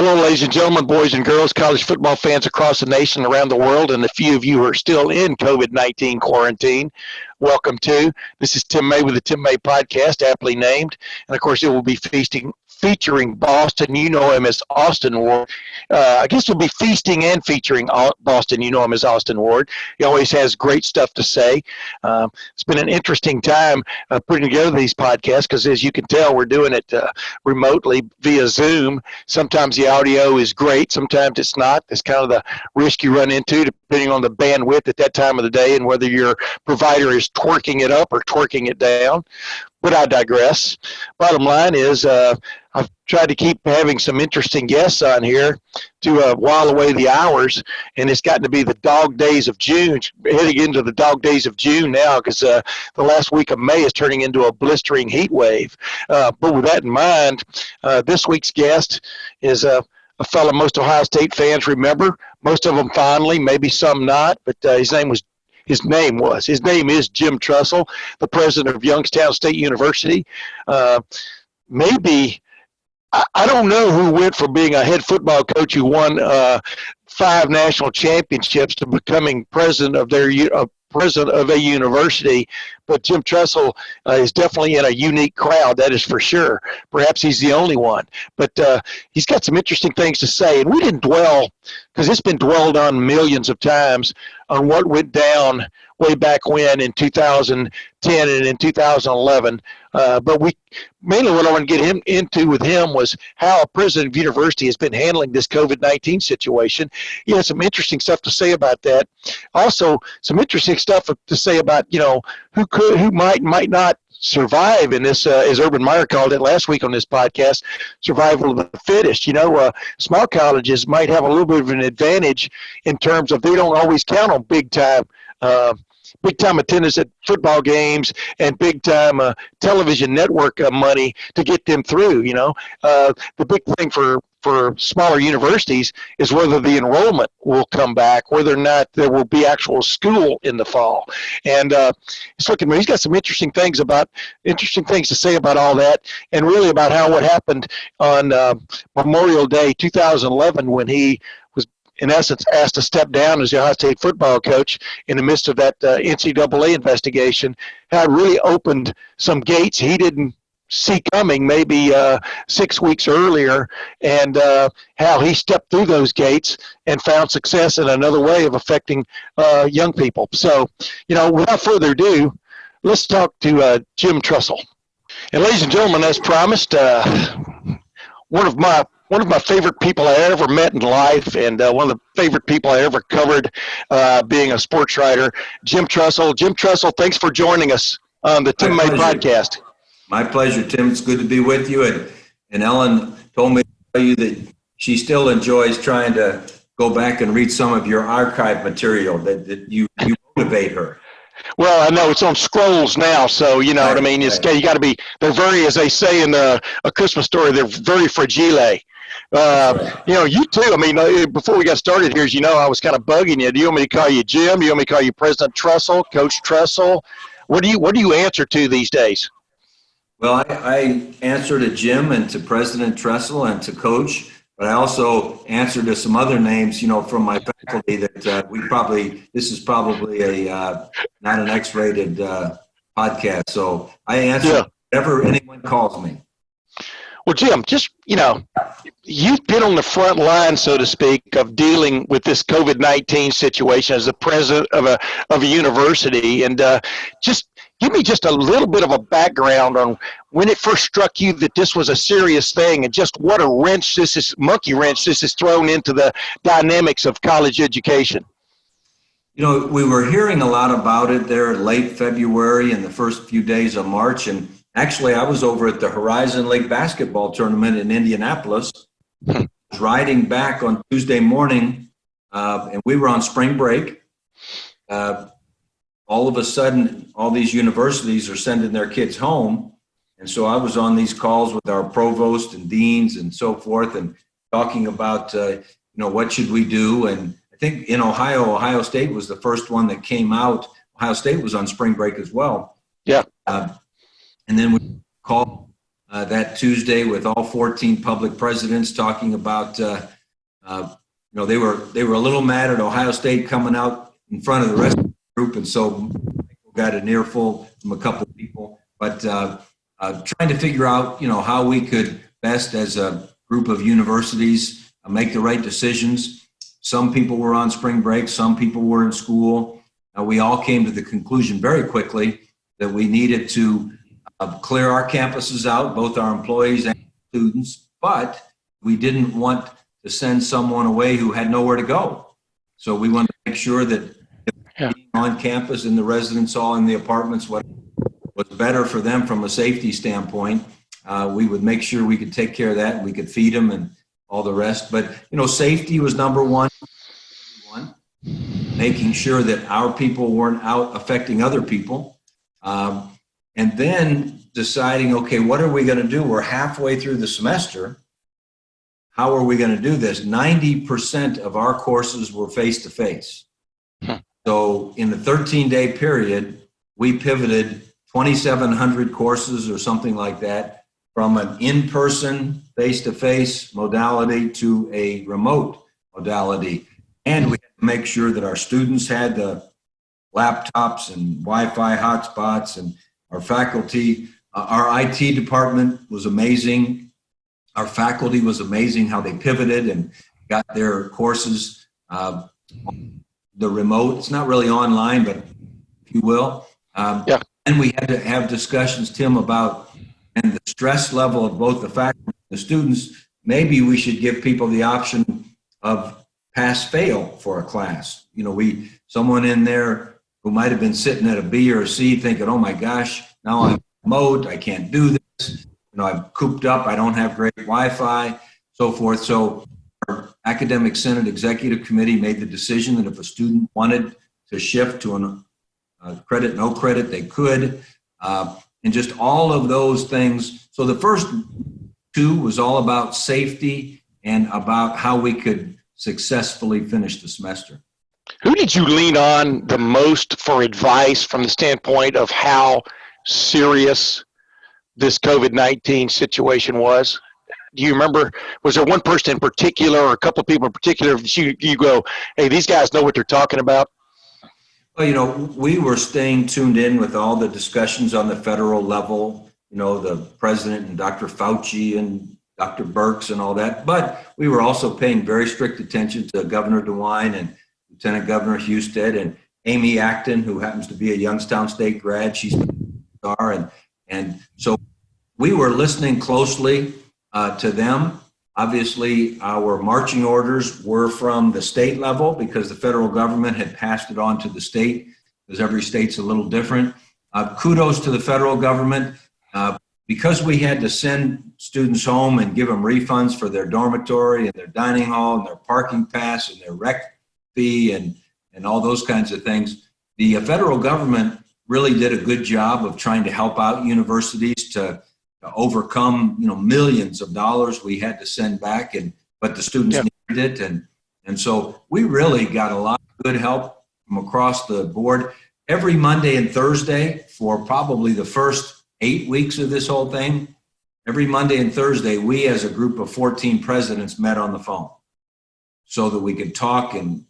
Hello, ladies and gentlemen, boys and girls, college football fans across the nation, around the world, and a few of you who are still in COVID-19 quarantine. Welcome to. This is Tim May with the Tim May Podcast, aptly named. And, of course, it will be featuring Boston. You know him as Austin Ward. I guess we'll be feasting and featuring Boston. You know him as Austin Ward. He always has great stuff to say. It's been an interesting time putting together these podcasts because, as you can tell, we're doing it remotely via Zoom. Sometimes the audio is great. Sometimes it's not. It's kind of the risk you run into depending on the bandwidth at that time of the day and whether your provider is twerking it up or twerking it down. But I digress. Bottom line is I've tried to keep having some interesting guests on here to while away the hours, and it's gotten to be the dog days of June, heading into the dog days of June now because the last week of May is turning into a blistering heat wave. But with that in mind, this week's guest is a fellow most Ohio State fans remember, most of them fondly, maybe some not, but his name is Jim Tressel, the president of Youngstown State University. Maybe, I don't know who went from being a head football coach who won 5 national championships to becoming president of a university, but Jim Tressel is definitely in a unique crowd, that is for sure. Perhaps he's the only one, but he's got some interesting things to say, and we didn't dwell, because it's been dwelled on millions of times, on what went down way back when in 2010 and in 2011. But mainly what I want to get him into with him was how a president of university has been handling this COVID-19 situation. He has some interesting stuff to say about that. Also, some interesting stuff to say about, who might not survive in this, as Urban Meyer called it last week on this podcast, survival of the fittest. Small colleges might have a little bit of an advantage in terms of they don't always count on big time attendance at football games and big time television network money to get them through. The big thing for smaller universities is whether the enrollment will come back, whether or not there will be actual school in the fall. And he's got some interesting things to say about all that, and really about how what happened on Memorial Day 2011 when he was, in essence, asked to step down as the Ohio State football coach in the midst of that NCAA investigation, how it really opened some gates he didn't see coming maybe 6 weeks earlier, and how he stepped through those gates and found success in another way of affecting young people. So, without further ado, let's talk to Jim Tressel. And ladies and gentlemen, as promised, one of my favorite people I ever met in life, and one of the favorite people I ever covered being a sports writer, Jim Tressel. Jim Tressel, thanks for joining us on the Tim May Podcast. My pleasure, Tim. It's good to be with you. And Ellen told me to tell you that she still enjoys trying to go back and read some of your archive material, that you motivate her. Well, I know it's on scrolls now, so you know what I mean. It's, you got to be. They're very, as they say in A Christmas Story, they're very fragile. You too. I mean, before we got started here, as you know, I was kind of bugging you. Do you want me to call you Jim? Do you want me to call you President Tressel, Coach Tressel? What do you answer to these days? Well, I answer to Jim and to President Tressel and to Coach, but I also answer to some other names, from my faculty that this is probably not an X-rated podcast. So I answer whatever anyone calls me. Well, Jim, just, you've been on the front line, so to speak, of dealing with this COVID-19 situation as the president of a university. And just give me just a little bit of a background on when it first struck you that this was a serious thing, and just what a monkey wrench this is thrown into the dynamics of college education. We were hearing a lot about it there late February and the first few days of March. And actually, I was over at the Horizon League basketball tournament in Indianapolis, riding back on Tuesday morning, and we were on spring break. All of a sudden, all these universities are sending their kids home. And so I was on these calls with our provost and deans and so forth, and talking about, what should we do? And I think in Ohio State was the first one that came out. Ohio State was on spring break as well. Yeah. And then we called that Tuesday with all 14 public presidents talking about, they were a little mad at Ohio State coming out in front of the rest of the group, and so got an earful from a couple of people. But trying to figure out, how we could best, as a group of universities, make the right decisions. Some people were on spring break, some people were in school. We all came to the conclusion very quickly that we needed to clear our campuses out, both our employees and students, but we didn't want to send someone away who had nowhere to go. So we wanted to make sure that being on campus in the residence hall, in the apartments, what was better for them from a safety standpoint, we would make sure we could take care of that, and we could feed them and all the rest. But, safety was number one, making sure that our people weren't out affecting other people. And then deciding, okay, what are we going to do? We're halfway through the semester. How are we going to do this? 90% of our courses were face-to-face. So in the 13-day period, we pivoted 2,700 courses or something like that from an in-person, face-to-face modality to a remote modality. And we had to make sure that our students had the laptops and Wi-Fi hotspots, and our faculty. Our IT department was amazing. Our faculty was amazing how they pivoted and got their courses, the remote. It's not really online, but if you will. And we had to have discussions, Tim, about and the stress level of both the faculty and the students. Maybe we should give people the option of pass-fail for a class. Someone in there who might have been sitting at a B or a C thinking, oh my gosh, now I'm remote, I can't do this. I'm cooped up, I don't have great Wi-Fi, so forth. So our Academic Senate Executive Committee made the decision that if a student wanted to shift to a credit, no credit, they could. And just all of those things. So the first two was all about safety and about how we could successfully finish the semester. Who did you lean on the most for advice from the standpoint of how serious this COVID-19 situation was? Do you remember, was there one person in particular or a couple of people in particular that you go, hey, these guys know what they're talking about? Well, we were staying tuned in with all the discussions on the federal level, the president and Dr. Fauci and Dr. Birx and all that. But we were also paying very strict attention to Governor DeWine and Lieutenant Governor Husted and Amy Acton, who happens to be a Youngstown State grad. She's a star. And so we were listening closely to them. Obviously, our marching orders were from the state level because the federal government had passed it on to the state, because every state's a little different. Kudos to the federal government. Because we had to send students home and give them refunds for their dormitory and their dining hall and their parking pass and their rec fee and all those kinds of things, the federal government really did a good job of trying to help out universities to overcome, millions of dollars we had to send back, but the students needed it. And so we really got a lot of good help from across the board. Every Monday and Thursday for probably the first 8 weeks of this whole thing, every Monday and Thursday, we as a group of 14 presidents met on the phone so that we could talk and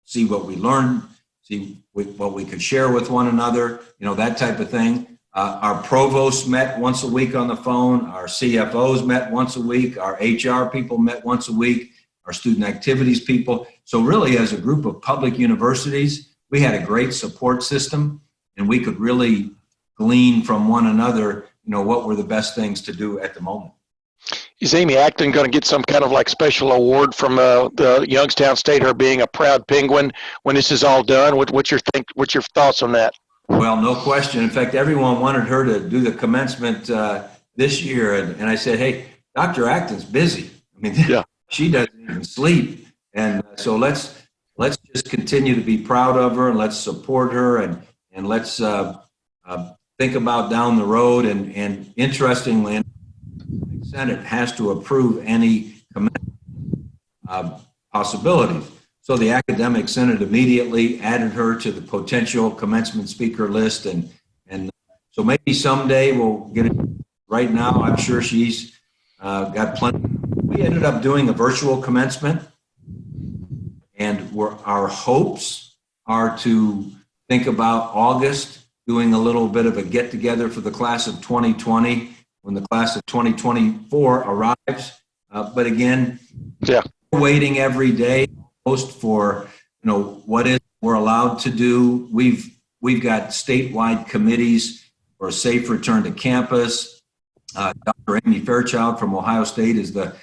see what we learned, see what we could share with one another, that type of thing. Our provosts met once a week on the phone. Our CFOs met once a week. Our HR people met once a week. Our student activities people. So really, as a group of public universities, we had a great support system, and we could really glean from one another, what were the best things to do at the moment. Is Amy Acton going to get some kind of special award from the Youngstown State, her being a proud Penguin, when this is all done? What's your thoughts on that? Well, no question. In fact, everyone wanted her to do the commencement this year. And I said, hey, Dr. Acton's busy. She doesn't even sleep. And so let's just continue to be proud of her, and let's support her, and let's think about down the road. And interestingly, the Senate has to approve any commencement possibilities. So the Academic Senate immediately added her to the potential commencement speaker list. And so maybe someday we'll get it right now, I'm sure she's got plenty. We ended up doing a virtual commencement, and our hopes are to think about August, doing a little bit of a get-together for the class of 2020 when the class of 2024 arrives. But again, we're waiting every day almost for, what is we're allowed to do. We've got statewide committees for a safe return to campus. Dr. Amy Fairchild from Ohio State is the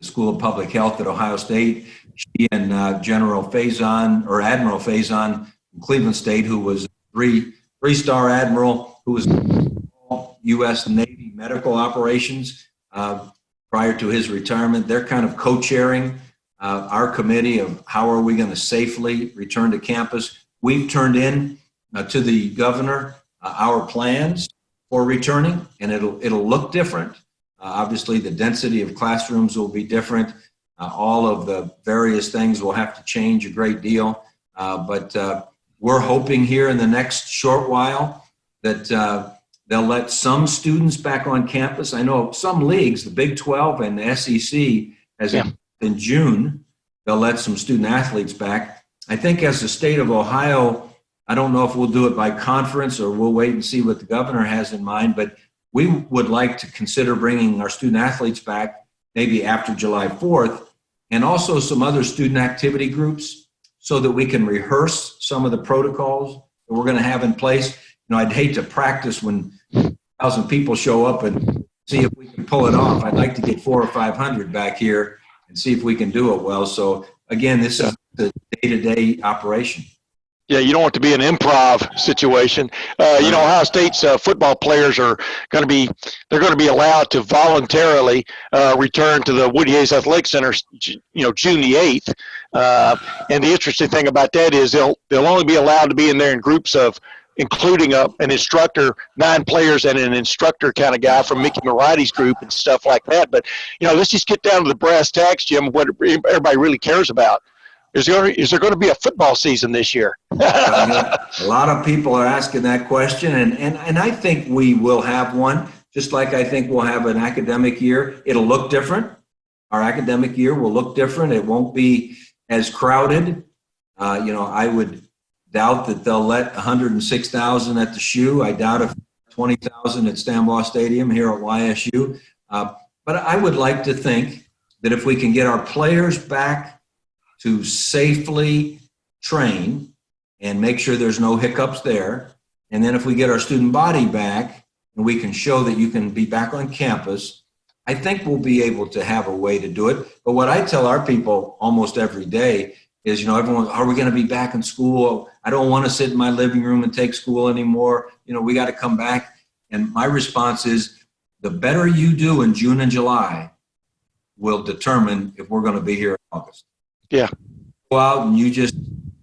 School of Public Health at Ohio State. She and General Faison, or Admiral Faison from Cleveland State, who was three-star admiral, who was U.S. Navy medical operations prior to his retirement. They're kind of co-chairing our committee of how are we going to safely return to campus. We've turned in to the governor our plans for returning, and it'll look different. Obviously, the density of classrooms will be different. All of the various things will have to change a great deal. But we're hoping here in the next short while that they'll let some students back on campus. I know some leagues, the Big 12 and the SEC, in June, they'll let some student athletes back. I think as the state of Ohio, I don't know if we'll do it by conference or we'll wait and see what the governor has in mind, but we would like to consider bringing our student athletes back maybe after July 4th, and also some other student activity groups so that we can rehearse some of the protocols that we're going to have in place. I'd hate to practice when 1,000 people show up and see if we can pull it off. I'd like to get 400 or 500 back here and see if we can do it well. So again, this is the day-to-day operation. Yeah, you don't want to be an improv situation. Ohio State's football players are going to be allowed to voluntarily return to the Woody Hayes Athletic Center, June the 8th. And the interesting thing about that is they'll only be allowed to be in there in groups of, including an instructor, 9 players, and an instructor kind of guy from Mickey Mariotti's group and stuff like that. But, let's just get down to the brass tacks, Jim, what everybody really cares about. Is there going to be a football season this year? A lot of people are asking that question, and I think we will have one, just like I think we'll have an academic year. It'll look different. Our academic year will look different. It won't be as crowded. I would doubt that they'll let 106,000 at the Shoe. I doubt if 20,000 at Stambaugh Stadium here at YSU. But I would like to think that if we can get our players back to safely train and make sure there's no hiccups there, and then if we get our student body back and we can show that you can be back on campus, I think we'll be able to have a way to do it. But what I tell our people almost every day is, everyone, are we going to be back in school? I don't want to sit in my living room and take school anymore. We got to come back. And my response is, the better you do in June and July will determine if we're going to be here in August. Yeah. Go out and you just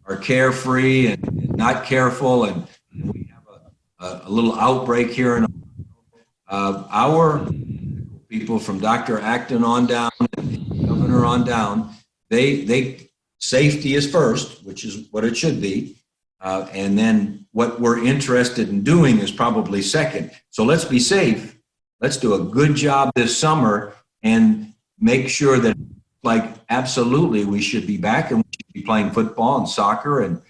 are carefree and not careful, and we have a little outbreak here in our people from Dr. Acton on down and Governor on down, they safety is first, which is what it should be, and then what we're interested in doing is probably second. So let's be safe. Let's do a good job this summer and make sure that, absolutely, we should be back and we should be playing football and soccer and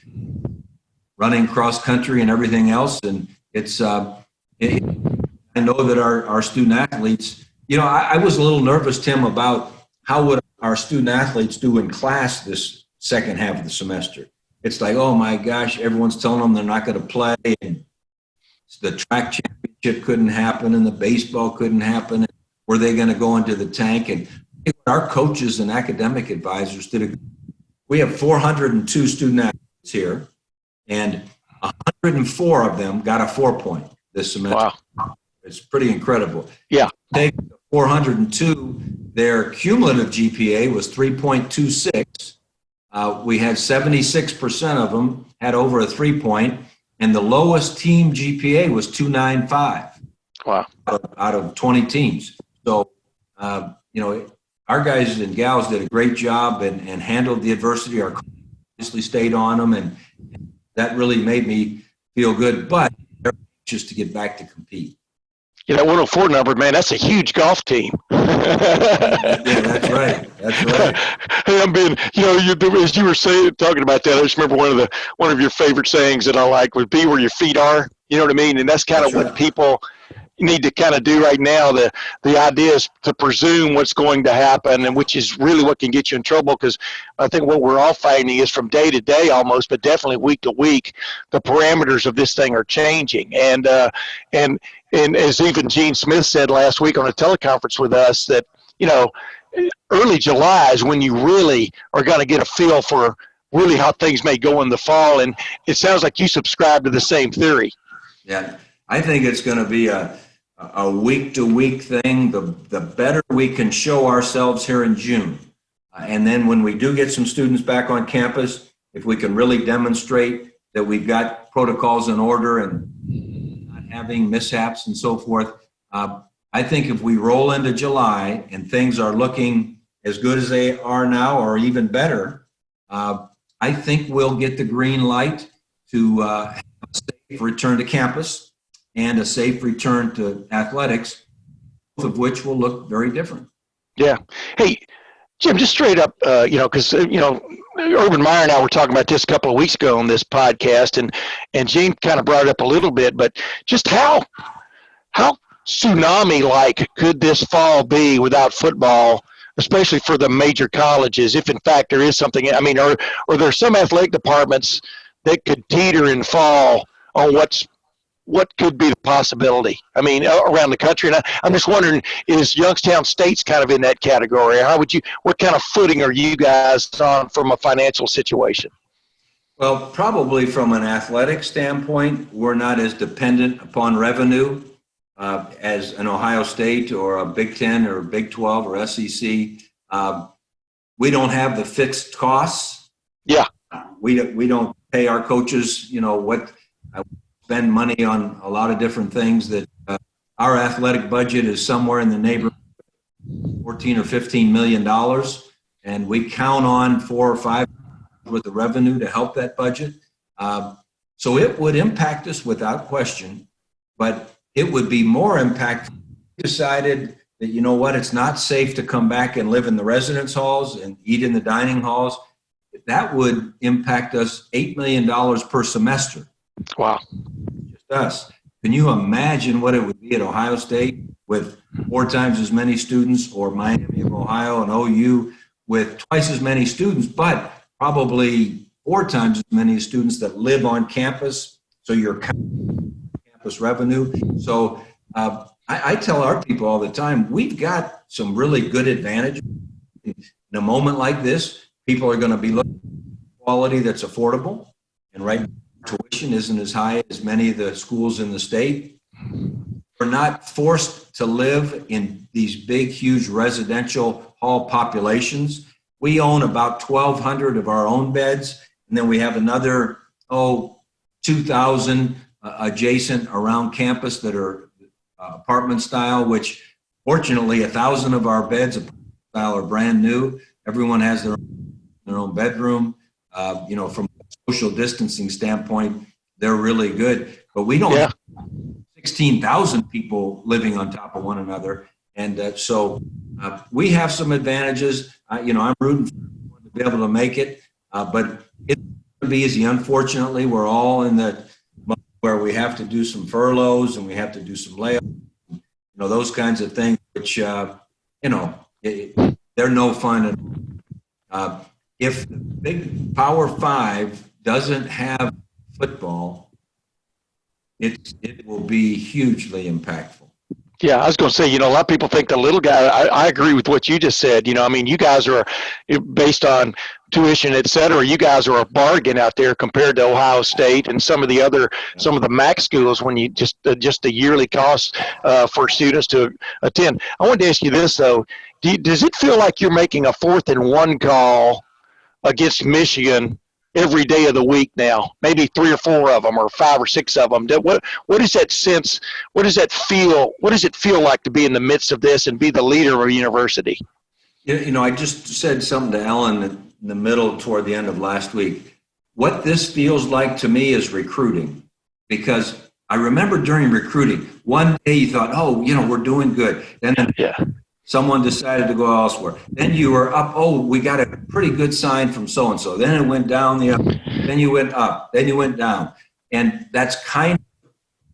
running cross country and everything else. And it's, I know that our student athletes, I was a little nervous, Tim, about how would our student athletes do in class this second half of the semester. It's like, oh my gosh, everyone's telling them they're not going to play, and the track championship couldn't happen and the baseball couldn't happen. Were they going to go into the tank? And our coaches and academic advisors we have 402 student athletes here, and 104 of them got a 4-point this semester. Wow. It's pretty incredible. Yeah. Take the 402, their cumulative GPA was 3.26. We had 76% of them had over a 3-point, and the lowest team GPA was 295. Wow. Out of 20 teams. So, our guys and gals did a great job and handled the adversity. Our coaches obviously stayed on them, and that really made me feel good. But they're anxious to get back to compete. that 104 number, man, that's a huge golf team. Yeah, that's right. That's right. Hey, I'm being, as you were saying, talking about that, I just remember one of your favorite sayings that I like was "Be where your feet are." You know what I mean? And that's kind That's of what right. people need to kind of do right now. The idea is to presume what's going to happen, and which is really what can get you in trouble, because I think what we're all finding is from day to day almost, but definitely week to week, the parameters of this thing are changing. And as even Gene Smith said last week on a teleconference with us, that early July is when you really are going to get a feel for really how things may go in the fall. And it sounds like you subscribe to the same theory. Yeah, I think it's going to be a week to week thing. The better we can show ourselves here in June, and then when we do get some students back on campus, if we can really demonstrate that we've got protocols in order and not having mishaps and so forth. I think if we roll into July and things are looking as good as they are now or even better, I think we'll get the green light to have a safe return to campus and a safe return to athletics, both of which will look very different. Yeah. Hey, Jim, just straight up, because, Urban Meyer and I were talking about this a couple of weeks ago on this podcast, and Gene kind of brought it up a little bit, but just how tsunami-like could this fall be without football, especially for the major colleges, if in fact there is something? I mean, are there some athletic departments that could teeter and fall on what could be the possibility? I mean, around the country. And I'm just wondering, is Youngstown State's kind of in that category? What kind of footing are you guys on from a financial situation? Well, probably from an athletic standpoint, we're not as dependent upon revenue as an Ohio State or a Big Ten or Big 12 or SEC. We don't have the fixed costs. Yeah. We don't pay our coaches, what spend money on a lot of different things. That our athletic budget is somewhere in the neighborhood of 14 or 15 million dollars, and we count on 4 or 5 worth of revenue to help that budget. So it would impact us without question, but it would be more impactful if we decided that, it's not safe to come back and live in the residence halls and eat in the dining halls. That would impact us $8 million per semester. Wow. Just us. Can you imagine what it would be at Ohio State with 4 times as many students, or Miami of Ohio and OU with twice as many students, but probably 4 times as many students that live on campus? So you're campus revenue. So I tell our people all the time, we've got some really good advantages. In a moment like this, people are going to be looking for quality that's affordable, and right now, tuition isn't as high as many of the schools in the state. We're not forced to live in these big, huge residential hall populations. We own about 1,200 of our own beds, and then we have another 2,000 adjacent around campus that are apartment style, which fortunately 1,000 of our beds style are brand new. Everyone has their own bedroom. From a social distancing standpoint, they're really good. But we don't have 16,000 people living on top of one another. And so we have some advantages. I'm rooting for everyone to be able to make it. But it's going to be easy. Unfortunately, we're all in the mode where we have to do some furloughs and we have to do some layoffs, those kinds of things, which, they're no fun. If the big Power 5 doesn't have football, it will be hugely impactful. Yeah, I was going to say, a lot of people think the little guy. I agree with what you just said. You guys are, based on tuition, et cetera, you guys are a bargain out there compared to Ohio State and some of the MAC schools when you just the yearly cost for students to attend. I wanted to ask you this, though. Does it feel like you're making a 4th and 1 call against Michigan every day of the week now? Maybe 3 or 4 of them, or 5 or 6 of them. What is that sense? What does that feel? What does it feel like to be in the midst of this and be the leader of a university? I just said something to Ellen in the middle toward the end of last week. What this feels like to me is recruiting, because I remember during recruiting, one day you thought, oh, we're doing good. Then someone decided to go elsewhere. Then you were up, oh, we got a pretty good sign from so-and-so. Then it went down the other. Then you went up. Then you went down. And that's kind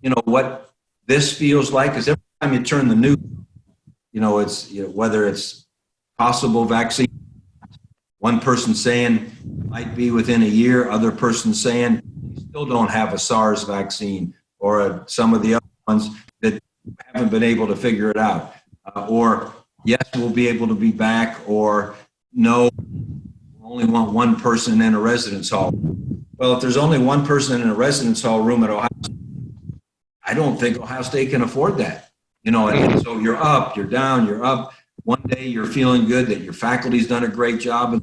of, what this feels like. Because every time you turn the news, it's whether it's possible vaccine, one person saying might be within a year, other person saying we still don't have a SARS vaccine, or some of the other ones that haven't been able to figure it out, or yes, we'll be able to be back, or no, we only want one person in a residence hall. Well, if there's only one person in a residence hall room at Ohio State, I don't think Ohio State can afford that. And so you're up, you're down, you're up. One day you're feeling good that your faculty's done a great job,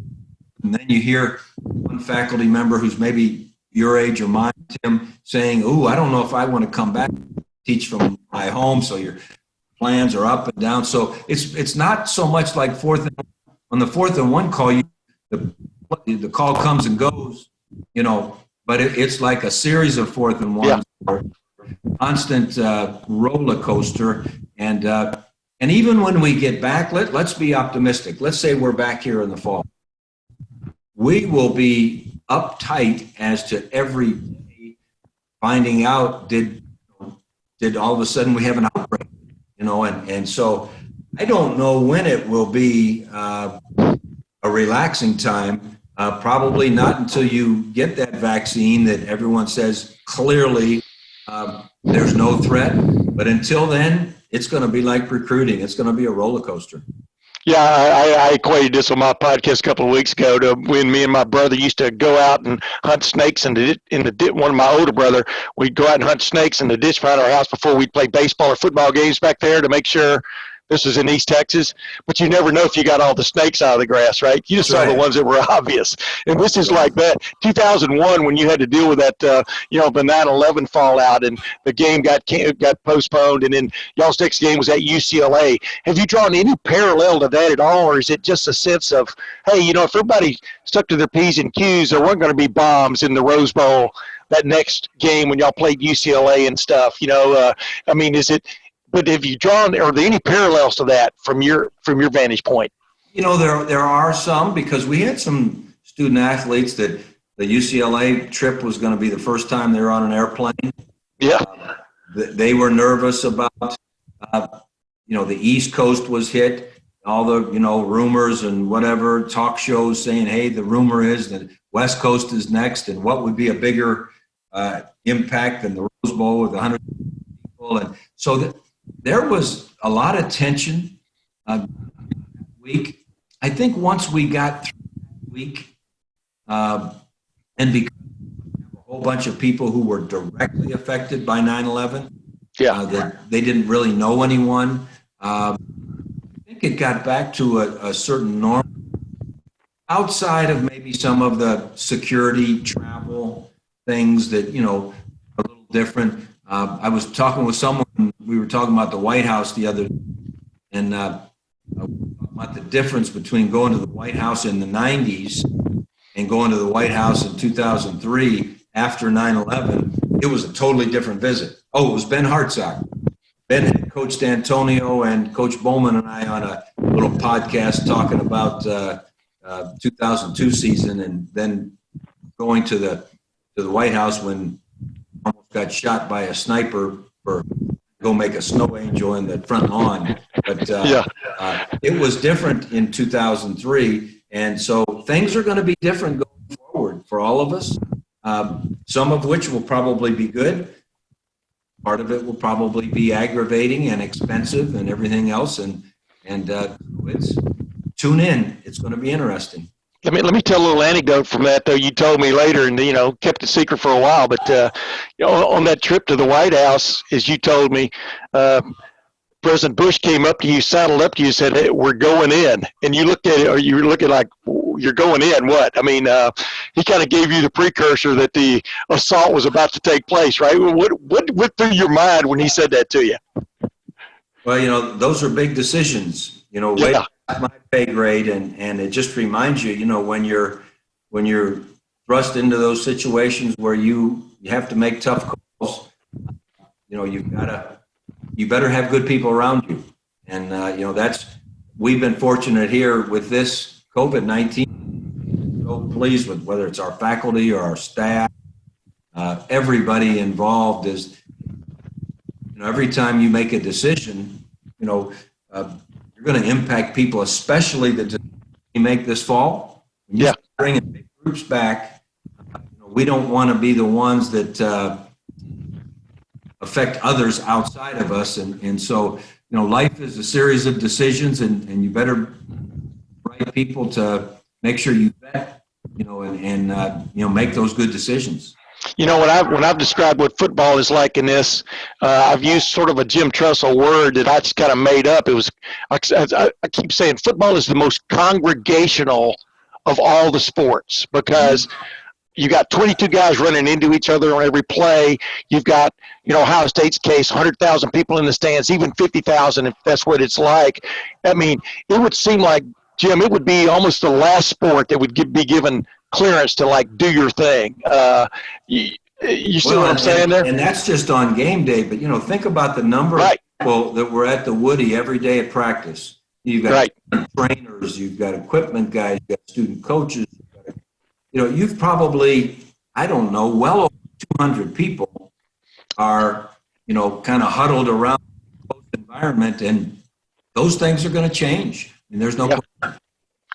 and then you hear one faculty member who's maybe your age or mine, Tim, saying, "Ooh, I don't know if I want to come back and teach from my home." So your plans are up and down. So it's not so much like on the 4th and 1 call, the call comes and goes, but it's like a series of 4th and 1s, constant roller coaster. And even when we get back, let's be optimistic. Let's say we're back here in the fall. We will be uptight as to every day finding out, did all of a sudden we have an outbreak, and so I don't know when it will be a relaxing time. Probably not until you get that vaccine that everyone says clearly there's no threat. But until then, it's going to be like recruiting. It's going to be a roller coaster. Yeah, I equated this on my podcast a couple of weeks ago to when me and my brother used to go out and hunt snakes in the one of my older brother, we'd go out and hunt snakes in the ditch behind our house before we'd play baseball or football games back there to make sure. This was in East Texas, but you never know if you got all the snakes out of the grass, right? You just saw the ones that were obvious. And this is like that. 2001, when you had to deal with that, the 9/11 fallout, and the game got postponed, and then y'all's next game was at UCLA. Have you drawn any parallel to that at all, or is it just a sense of, hey, if everybody stuck to their P's and Q's, there weren't going to be bombs in the Rose Bowl that next game when y'all played UCLA and stuff? Is it? But have you drawn, are there any parallels to that from your vantage point? There are some, because we had some student athletes that the UCLA trip was going to be the first time they were on an airplane. Yeah. They were nervous about, the East Coast was hit, all the, rumors and whatever, talk shows saying, hey, the rumor is that West Coast is next, and what would be a bigger impact than the Rose Bowl with 100 people. And so there was a lot of tension week. I think once we got through the week, and because we have a whole bunch of people who were directly affected by 9/11, that they didn't really know anyone. I think it got back to a certain norm outside of maybe some of the security travel things that, a little different. I was talking with someone, we were talking about the White House the other day, and about the difference between going to the White House in the 90s and going to the White House in 2003 after 9/11. It was a totally different visit. Oh, it was Ben Hartsock. Ben had coached Antonio and Coach Bowman and I on a little podcast talking about 2002 season, and then going to the White House when almost got shot by a sniper for go make a snow angel in the front lawn. But it was different in 2003. And so things are going to be different going forward for all of us, some of which will probably be good. Part of it will probably be aggravating and expensive and everything else. And it's tune in. It's going to be interesting. Let me tell a little anecdote from that, though. You told me later, and kept it secret for a while. But on that trip to the White House, as you told me, President Bush came up to you, saddled up to you, and said, "Hey, we're going in." And you looked at it, or you were looking like, "You're going in? What?" I mean, he kind of gave you the precursor that the assault was about to take place, right? What went through your mind when he said that to you? Well, those are big decisions. Way my pay grade, and it just reminds you, when you're thrust into those situations where you have to make tough calls, you better have good people around you. And, we've been fortunate here with this COVID-19, so pleased with whether it's our faculty or our staff, everybody involved is, every time you make a decision, you're going to impact people, especially the decision you make this fall. When you start bringing big groups back, we don't want to be the ones that affect others outside of us. And so, life is a series of decisions, and you better write people to make sure you vet, and make those good decisions. When I've described what football is like in this, I've used sort of a Jim Tressel word that I just kind of made up. It was, I keep saying football is the most congregational of all the sports, because you got 22 guys running into each other on every play. You've got, Ohio State's case, 100,000 people in the stands, even 50,000 if that's what it's like. I mean, it would seem like, Jim, it would be almost the last sport that would be given clearance to do your thing. You see what I'm saying there? And that's just on game day, but think about the number of people that were at the Woody every day at practice. You've got trainers, you've got equipment guys, you've got student coaches. You've probably, I don't know, well over 200 people are, kind of huddled around the environment, and those things are going to change. And there's no question.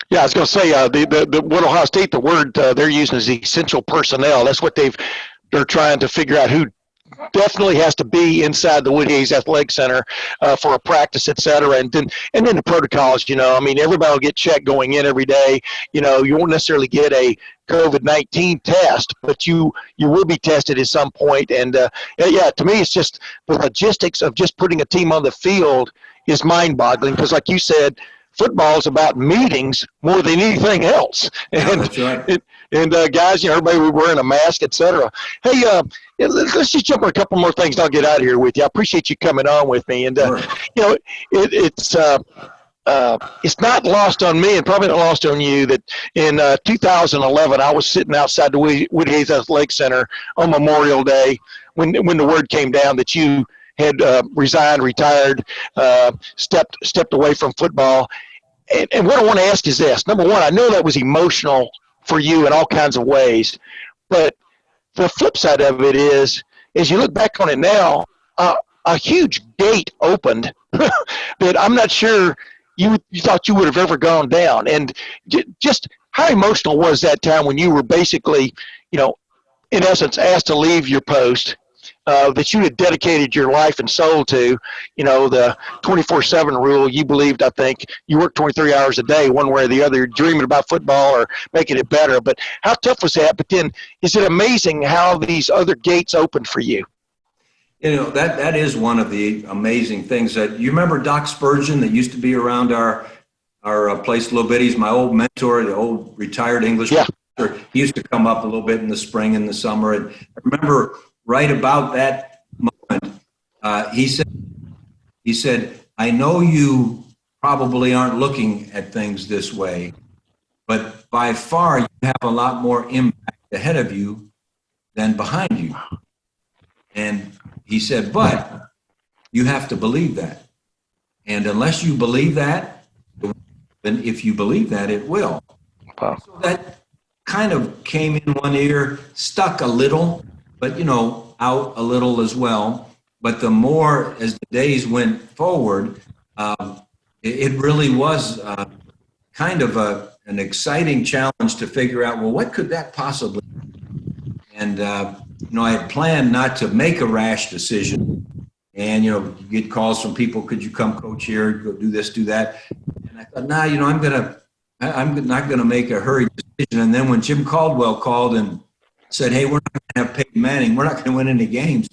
Yeah, I was going to say, what Ohio State, the word they're using is essential personnel. That's what they're trying to figure out, who definitely has to be inside the Woody Hayes Athletic Center for a practice, et cetera. And then the protocols, everybody will get checked going in every day. You won't necessarily get a COVID-19 test, but you will be tested at some point. And to me, it's just the logistics of just putting a team on the field is mind-boggling, because like you said, football is about meetings more than anything else. And, that's right. And guys, everybody was wearing a mask, et cetera. Hey, let's just jump on a couple more things, and I'll get out of here with you. I appreciate you coming on with me. And, it's not lost on me, and probably not lost on you, that in 2011, I was sitting outside the Woody Hayes Athletic Center on Memorial Day when the word came down that you had resigned, retired, stepped away from football. And what I want to ask is this. Number one, I know that was emotional for you in all kinds of ways, but the flip side of it is, as you look back on it now, a huge gate opened that I'm not sure you thought you would have ever gone down. And just how emotional was that time when you were basically, in essence, asked to leave your post, that you had dedicated your life and soul to, the 24/7 rule. You believed, I think, you worked 23 hours a day, one way or the other, dreaming about football or making it better. But how tough was that? But then, is it amazing how these other gates opened for you? That is one of the amazing things. That you remember Doc Spurgeon, that used to be around our place a little bit. He's my old mentor, the old retired English professor. He used to come up a little bit in the spring and the summer. And I remember right about that moment, he said, I know you probably aren't looking at things this way, but by far you have a lot more impact ahead of you than behind you. And he said, but you have to believe that. And unless you believe that, then if you believe that, it will. Wow. So that kind of came in one ear, stuck a little, but out a little as well. But the more as the days went forward, it really was kind of an exciting challenge to figure out, well, what could that possibly be? And I had planned not to make a rash decision. And you get calls from people, could you come coach here, go do this, do that? And I thought, I'm not gonna make a hurried decision. And then when Jim Caldwell called and said, hey, we're not going to have Peyton Manning, we're not going to win any games,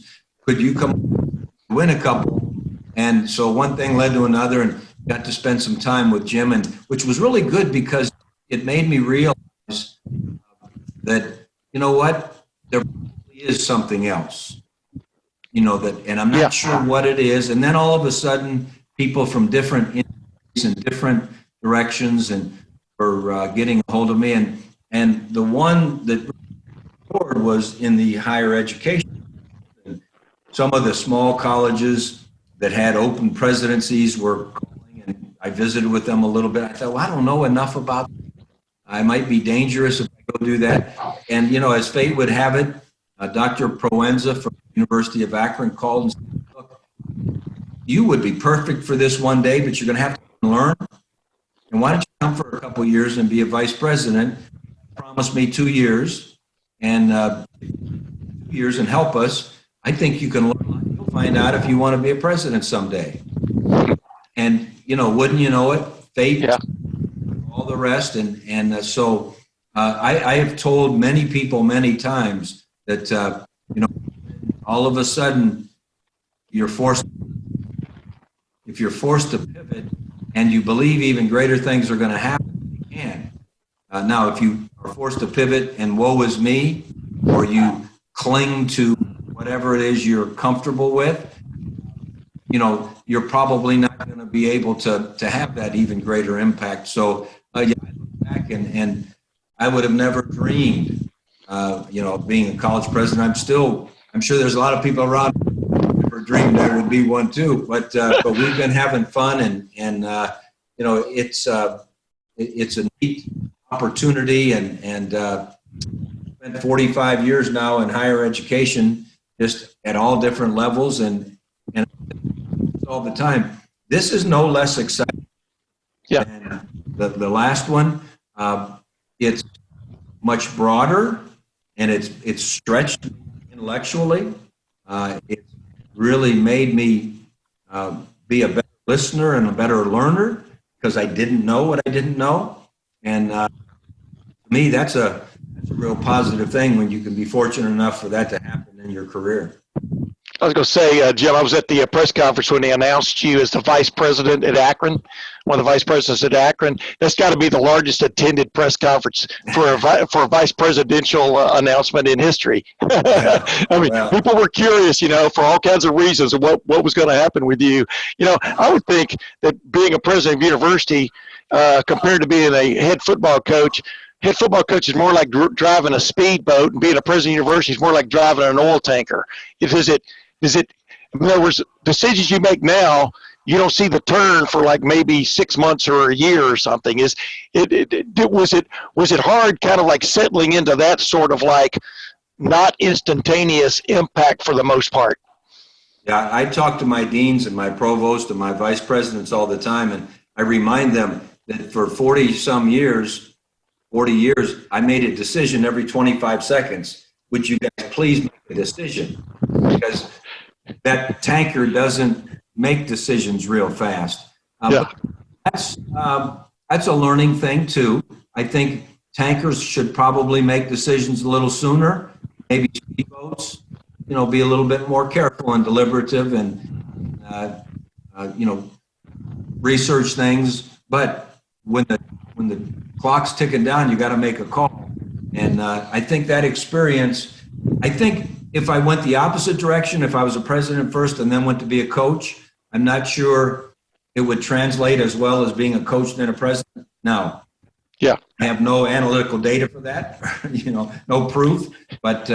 could you come win a couple? And so one thing led to another, and got to spend some time with Jim, and which was really good, because it made me realize that, there is something else, and I'm not sure what it is. And then all of a sudden, people from different industries and different directions and were getting a hold of me, and the one that was in the higher education. some of the small colleges that had open presidencies were calling, and I visited with them a little bit. I thought, well, I don't know enough about it. I might be dangerous if I go do that. And, you know, as fate would have it, Dr. Proenza from the University of Akron called and said, look, you would be perfect for this one day, but you're going to have to learn. And why don't you come for a couple of years and be a vice president? Promise me 2 years and 2 years and help us. I think you can learn. You'll find out if you want to be a president someday. And, you know, wouldn't you know it? Fate, yeah. All the rest. So I have told many people many times that, you know, all of a sudden you're forced, if you're forced to pivot and you believe even greater things are going to happen, you can. Now, if you are forced to pivot and woe is me, or you cling to whatever it is you're comfortable with, you know, you're probably not going to be able to have that even greater impact. So, yeah, I look back and I would have never dreamed, you know, being a college president. I'm sure there's a lot of people around who never dreamed I would be one too. But we've been having fun, and you know, it's a neat opportunity, and spent 45 years now in higher education, just at all different levels, and all the time. This is no less exciting than the last one. It's much broader, and it's stretched intellectually. It's really made me be a better listener and a better learner, because I didn't know what I didn't know. And to me, that's a real positive thing when you can be fortunate enough for that to happen in your career. I was going to say, Jim, I was at the press conference when they announced you as the vice president at Akron, one of the vice presidents at Akron. That's got to be the largest attended press conference for a vice presidential announcement in history. I mean, people were curious, you know, for all kinds of reasons of what was going to happen with you. You know, I would think that being a president of university compared to being a head football coach is more like driving a speedboat, and being a president of university is more like driving an oil tanker. Is it, in other words, decisions you make now, you don't see the turn for like maybe 6 months or a year or something. Was it hard kind of like settling into that sort of like not instantaneous impact for the most part? Yeah, I talk to my deans and my provost and my vice presidents all the time, and I remind them that for 40 years, I made a decision every 25 seconds. Would you guys please make a decision? Because that tanker doesn't make decisions real fast. But that's a learning thing too. I think tankers should probably make decisions a little sooner. Maybe speedboats, you know, be a little bit more careful and deliberative, and you know, research things. But when the clock's ticking down, you got to make a call. And I think that experience, I think if I went the opposite direction, if I was a president first and then went to be a coach, I'm not sure it would translate as well as being a coach than a president. Now, I have no analytical data for that, you know, no proof, but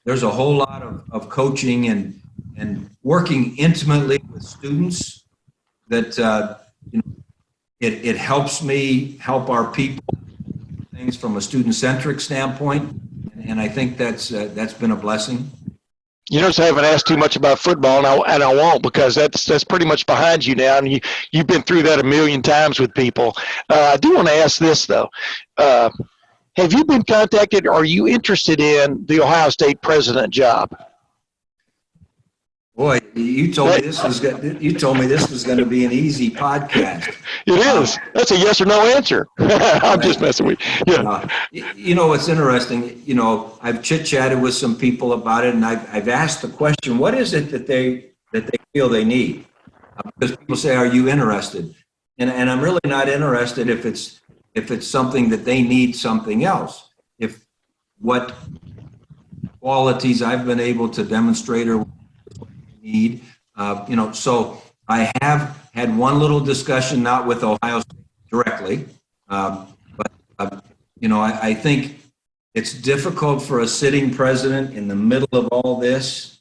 there's a whole lot of coaching and working intimately with students that, you know, it helps me help our people things from a student-centric standpoint, and I think that's been a blessing. You notice I haven't asked too much about football, and I won't, because that's pretty much behind you now, and you've been through that a million times with people. I do want to ask this though: have you been contacted? Or are you interested in the Ohio State president job? Boy, you told me this was going to be an easy podcast. It is. That's a yes or no answer. I'm just messing with you. Yeah. You know, what's interesting, you know, I've chit-chatted with some people about it, and I've asked the question, what is it that they feel they need? Because people say, are you interested? And I'm really not interested if it's something that they need something else. If what qualities I've been able to demonstrate or need, you know, so I have had one little discussion, not with Ohio State directly, but you know, I think it's difficult for a sitting president in the middle of all this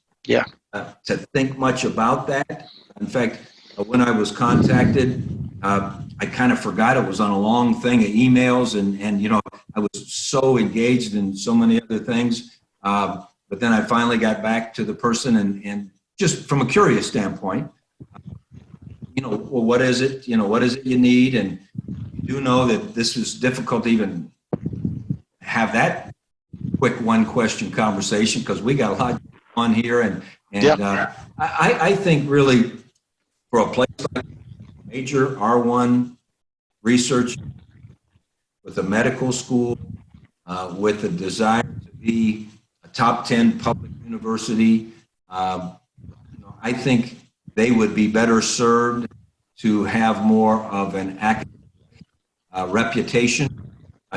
to think much about that. In fact, when I was contacted, I kind of forgot it was on a long thing of emails, and you know, I was so engaged in so many other things. But then I finally got back to the person, and just from a curious standpoint, you know, well, what is it? You know, what is it you need? And you do know that this is difficult to even have that quick one-question conversation because we got a lot on here, and I think really for a place like major R1 research with a medical school, with a desire to be a top 10 public university, you know, I think they would be better served to have more of an academic reputation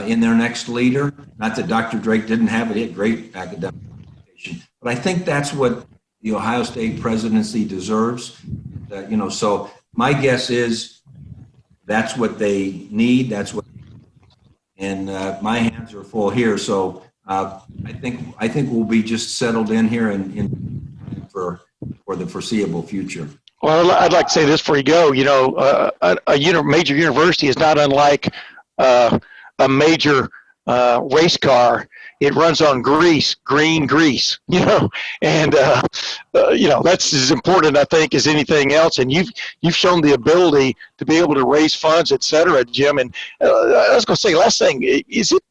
in their next leader. Not that Dr. Drake didn't have it, he had great academic reputation, but I think that's what the Ohio State presidency deserves. You know, so my guess is that's what they need. That's what, and my hands are full here. So I think we'll be just settled in here and for the foreseeable future. Well, I'd like to say this before you go. You know, a major university is not unlike a major race car. It runs on green grease, you know, and you know, that's as important, I think, as anything else. And you've shown the ability to be able to raise funds, et cetera, Jim. And I was going to say, last thing, is it?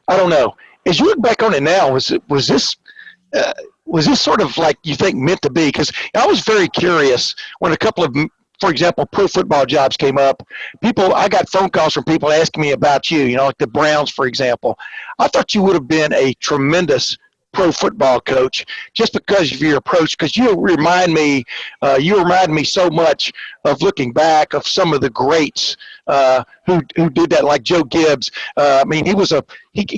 I don't know. As you look back on it now, was this sort of like you think meant to be? Because I was very curious when a couple of, for example, pro football jobs came up. I got phone calls from people asking me about you, you know, like the Browns, for example. I thought you would have been a tremendous pro football coach just because of your approach, because you remind me so much of looking back of some of the greats who did that, like Joe Gibbs. I mean, he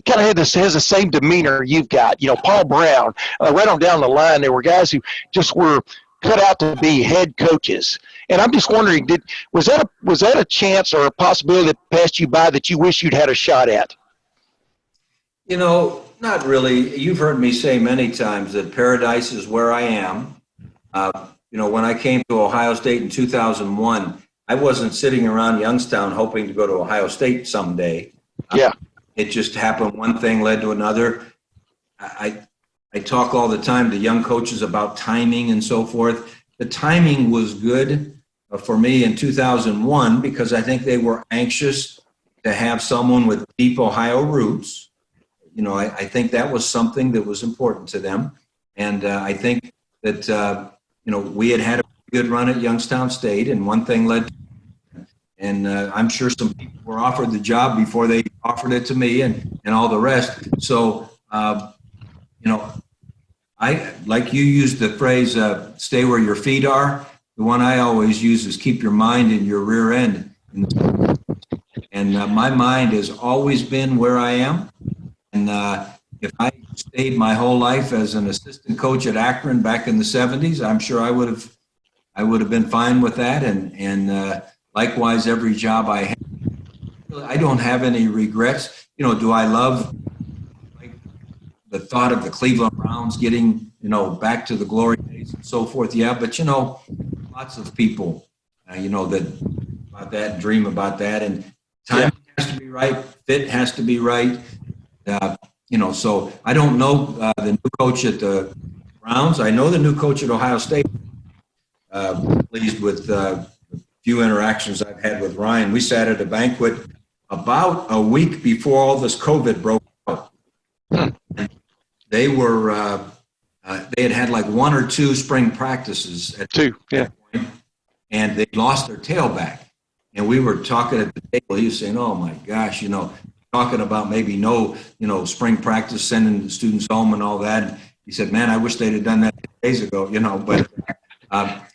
kind of has the same demeanor you've got. You know, Paul Brown, right on down the line, there were guys who just were cut out to be head coaches. And I'm just wondering, was that a chance or a possibility that passed you by that you wish you'd had a shot at? You know, not really. You've heard me say many times that paradise is where I am. You know, when I came to Ohio State in 2001, I wasn't sitting around Youngstown hoping to go to Ohio State someday. Yeah. It just happened. One thing led to another. I talk all the time to young coaches about timing and so forth. The timing was good for me in 2001 because I think they were anxious to have someone with deep Ohio roots. You know, I think that was something that was important to them. And I think that, you know, we had a good run at Youngstown State, and one thing led to another. And I'm sure some people were offered the job before they offered it to me and all the rest. So, you know, like you used the phrase, stay where your feet are. The one I always use is keep your mind in your rear end. And my mind has always been where I am. And if I stayed my whole life as an assistant coach at Akron back in the 70s, I'm sure I would have been fine with that. And likewise, every job I had, I don't have any regrets. You know, do I love the thought of the Cleveland Browns getting, you know, back to the glory days and so forth? Yeah, but you know, lots of people, you know, that about that, dream about that, and time has to be right, fit has to be right. You know, so I don't know the new coach at the Browns. I know the new coach at Ohio State. Pleased with the few interactions I've had with Ryan. We sat at a banquet about a week before all this COVID broke out. They were they had like one or two spring practices at that point, and they lost their tailback. And we were talking at the table. He was saying, "Oh my gosh, you know." Talking about maybe no, you know, spring practice, sending the students home and all that. And he said, "Man, I wish they'd have done that 10 days ago," you know. But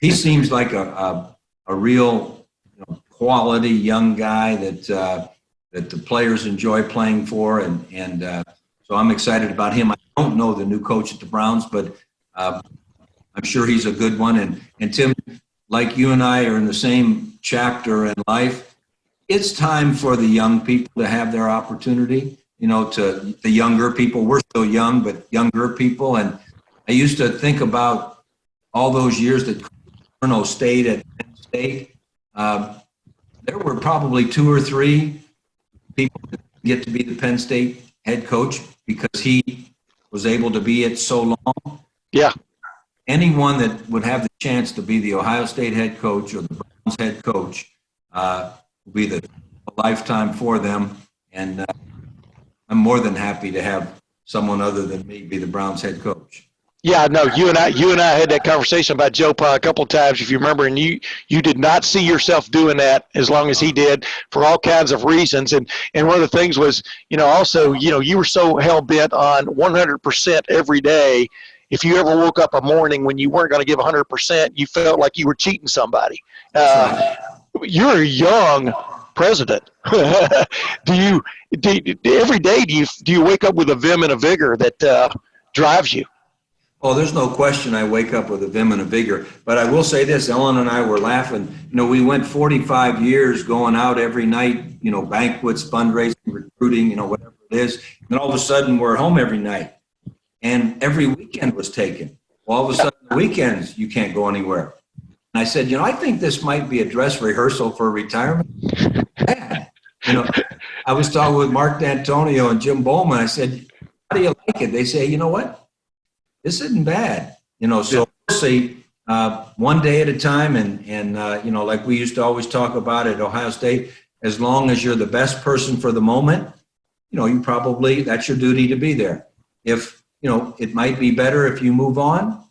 he seems like a real, you know, quality young guy that the players enjoy playing for, and so I'm excited about him. I don't know the new coach at the Browns, but I'm sure he's a good one. And Tim, like you and I are in the same chapter in life. It's time for the young people to have their opportunity, you know, to the younger people. We're still young, but younger people. And I used to think about all those years that Colonel stayed at Penn State, there were probably 2 or 3 people that get to be the Penn State head coach because he was able to be it so long. Yeah. Anyone that would have the chance to be the Ohio State head coach or the Browns head coach will be a lifetime for them. And I'm more than happy to have someone other than me be the Browns head coach. Yeah, no, you and I had that conversation about Joe Pa a couple of times, if you remember, and you did not see yourself doing that as long as he did for all kinds of reasons. And one of the things was, also, you were so hell bent on 100% every day. If you ever woke up a morning when you weren't going to give 100%, you felt like you were cheating somebody. You're a young president. Every day do you wake up with a vim and a vigor that drives you? Oh, there's no question I wake up with a vim and a vigor. But I will say this, Ellen and I were laughing. We went 45 years going out every night, banquets, fundraising, recruiting, whatever it is. And all of a sudden we're home every night. And every weekend was taken. Well, all of a sudden the weekends you can't go anywhere. And I said, I think this might be a dress rehearsal for retirement. Yeah. I was talking with Mark D'Antonio and Jim Bowman. I said, how do you like it? They say, you know what? This isn't bad, so we'll see one day at a time. And like we used to always talk about at Ohio State, as long as you're the best person for the moment, you probably, that's your duty to be there. If, it might be better if you move on,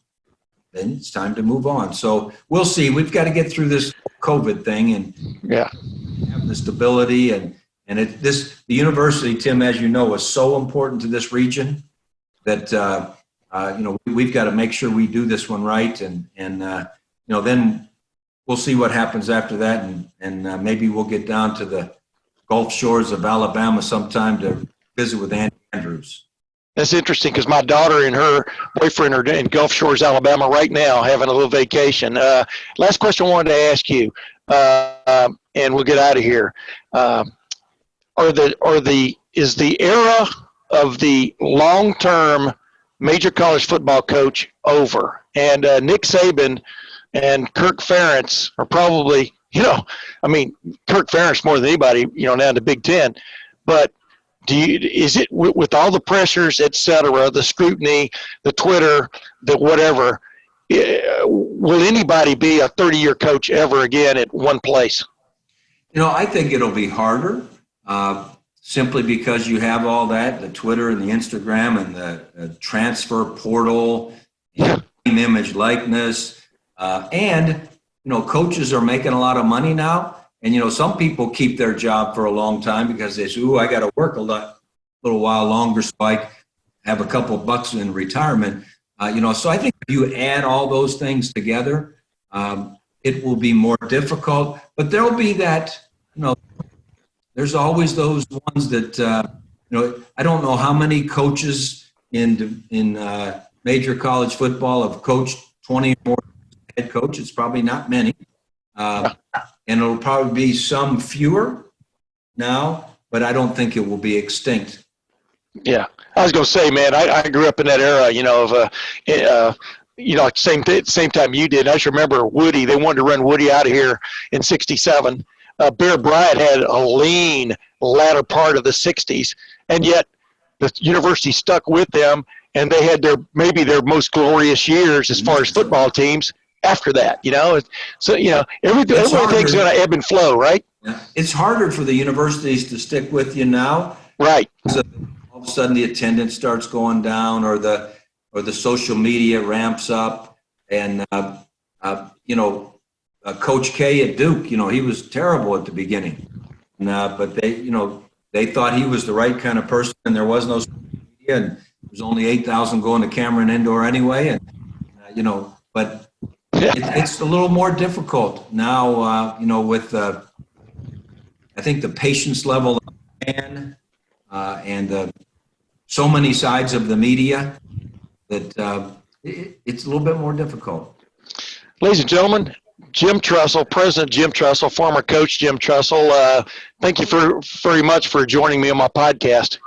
then it's time to move on. So we'll see. We've got to get through this COVID thing and have the stability and the university, Tim, as you know, is so important to this region that, we've got to make sure we do this one right, and then we'll see what happens after that, and maybe we'll get down to the Gulf Shores of Alabama sometime to visit with Andy Andrews. That's interesting because my daughter and her boyfriend are in Gulf Shores, Alabama right now, having a little vacation. Last question I wanted to ask you, and we'll get out of here. Is the era of the long-term major college football coach over? And Nick Saban and Kirk Ferentz are probably, Kirk Ferentz more than anybody, now in the Big Ten. But is it with all the pressures, et cetera, the scrutiny, the Twitter, the whatever, will anybody be a 30-year coach ever again at one place? I think it'll be harder. Simply because you have all that, the Twitter and the Instagram and the transfer portal, name, image, likeness, and, coaches are making a lot of money now. And, some people keep their job for a long time because they say, I got to work a little while longer so I have a couple of bucks in retirement. So I think if you add all those things together, it will be more difficult. But there'll be that, there's always those ones that, I don't know how many coaches in major college football have coached 20 or more head coach. It's probably not many. And it'll probably be some fewer now, but I don't think it will be extinct. Yeah. I was going to say, man, I grew up in that era, same time you did. I just remember Woody. They wanted to run Woody out of here in 67. Bear Bryant had a lean latter part of the 60s, and yet the university stuck with them, and they had their most glorious years as far as football teams after that, So, everything's going to ebb and flow, right? Yeah. It's harder for the universities to stick with you now. Right. So all of a sudden the attendance starts going down or the social media ramps up, and, Coach K at Duke, he was terrible at the beginning, but they thought he was the right kind of person, and there was no social media, and there was only 8,000 going to Cameron Indoor anyway, and but it's a little more difficult now, with I think the patience level of the man and so many sides of the media that it's a little bit more difficult. Ladies and gentlemen, Jim Tressel, President Jim Tressel, former coach Jim Tressel. Thank you very much for joining me on my podcast.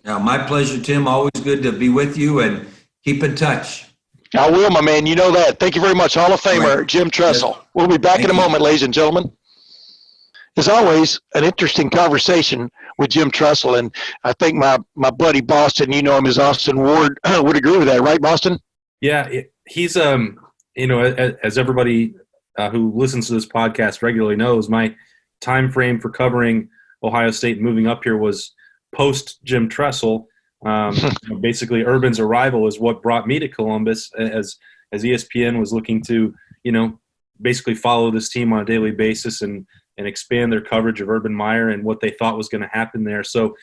Yeah, my pleasure, Tim. Always good to be with you, and keep in touch. I will, my man. You know that. Thank you very much, Hall of All right. Famer Jim Tressel. Yes. We'll be back in Thank a you. moment, ladies and gentlemen. As always, an interesting conversation with Jim Tressel, and I think my buddy Boston, you know him as Austin Ward, would agree with that, right, Boston? Yeah, he's as everybody who listens to this podcast regularly knows, my time frame for covering Ohio State and moving up here was post Jim Tressel. Basically, Urban's arrival is what brought me to Columbus, as ESPN was looking to basically follow this team on a daily basis and expand their coverage of Urban Meyer and what they thought was going to happen there. So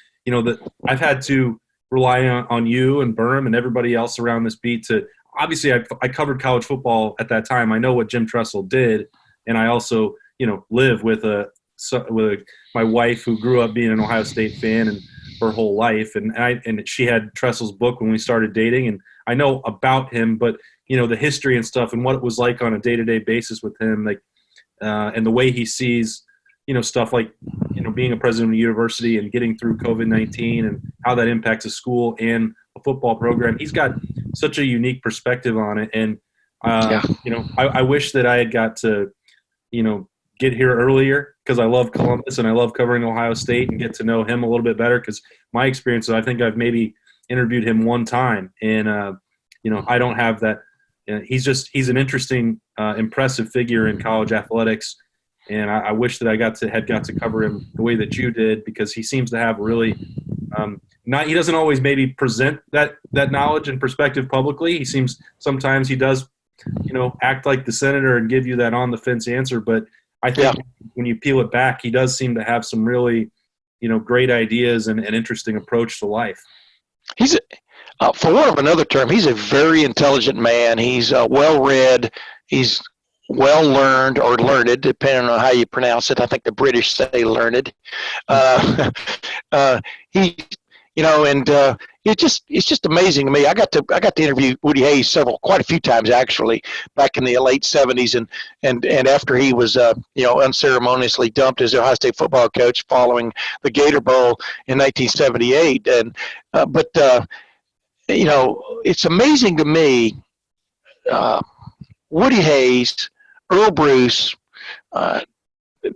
I've had to rely on you and Berm and everybody else around this beat to. Obviously, I covered college football at that time. I know what Jim Tressel did, and I also, live with my wife who grew up being an Ohio State fan and her whole life, and she had Tressel's book when we started dating, and I know about him, but the history and stuff and what it was like on a day-to-day basis with him, like, and the way he sees, stuff like, being a president of a university and getting through COVID-19 and how that impacts a school and a football program. He's got such a unique perspective on it. And, I wish that I had got to, get here earlier because I love Columbus and I love covering Ohio State and get to know him a little bit better because my experience, I think I've maybe interviewed him one time and, I don't have that. He's an interesting, impressive figure in college athletics. And I wish that I had got to cover him the way that you did because he seems to have really he doesn't always maybe present that knowledge and perspective publicly. He seems sometimes he does, act like the senator and give you that on the fence answer. But I think when you peel it back, he does seem to have some really, great ideas and an interesting approach to life. He's for want of another term, he's a very intelligent man. He's well-read. He's well-learned or learned, depending on how you pronounce it. I think the British say learned. It's just amazing to me. I got to interview Woody Hayes quite a few times actually, back in the late '70s, and after he was unceremoniously dumped as the Ohio State football coach following the Gator Bowl in 1978. And it's amazing to me. Woody Hayes, Earl Bruce,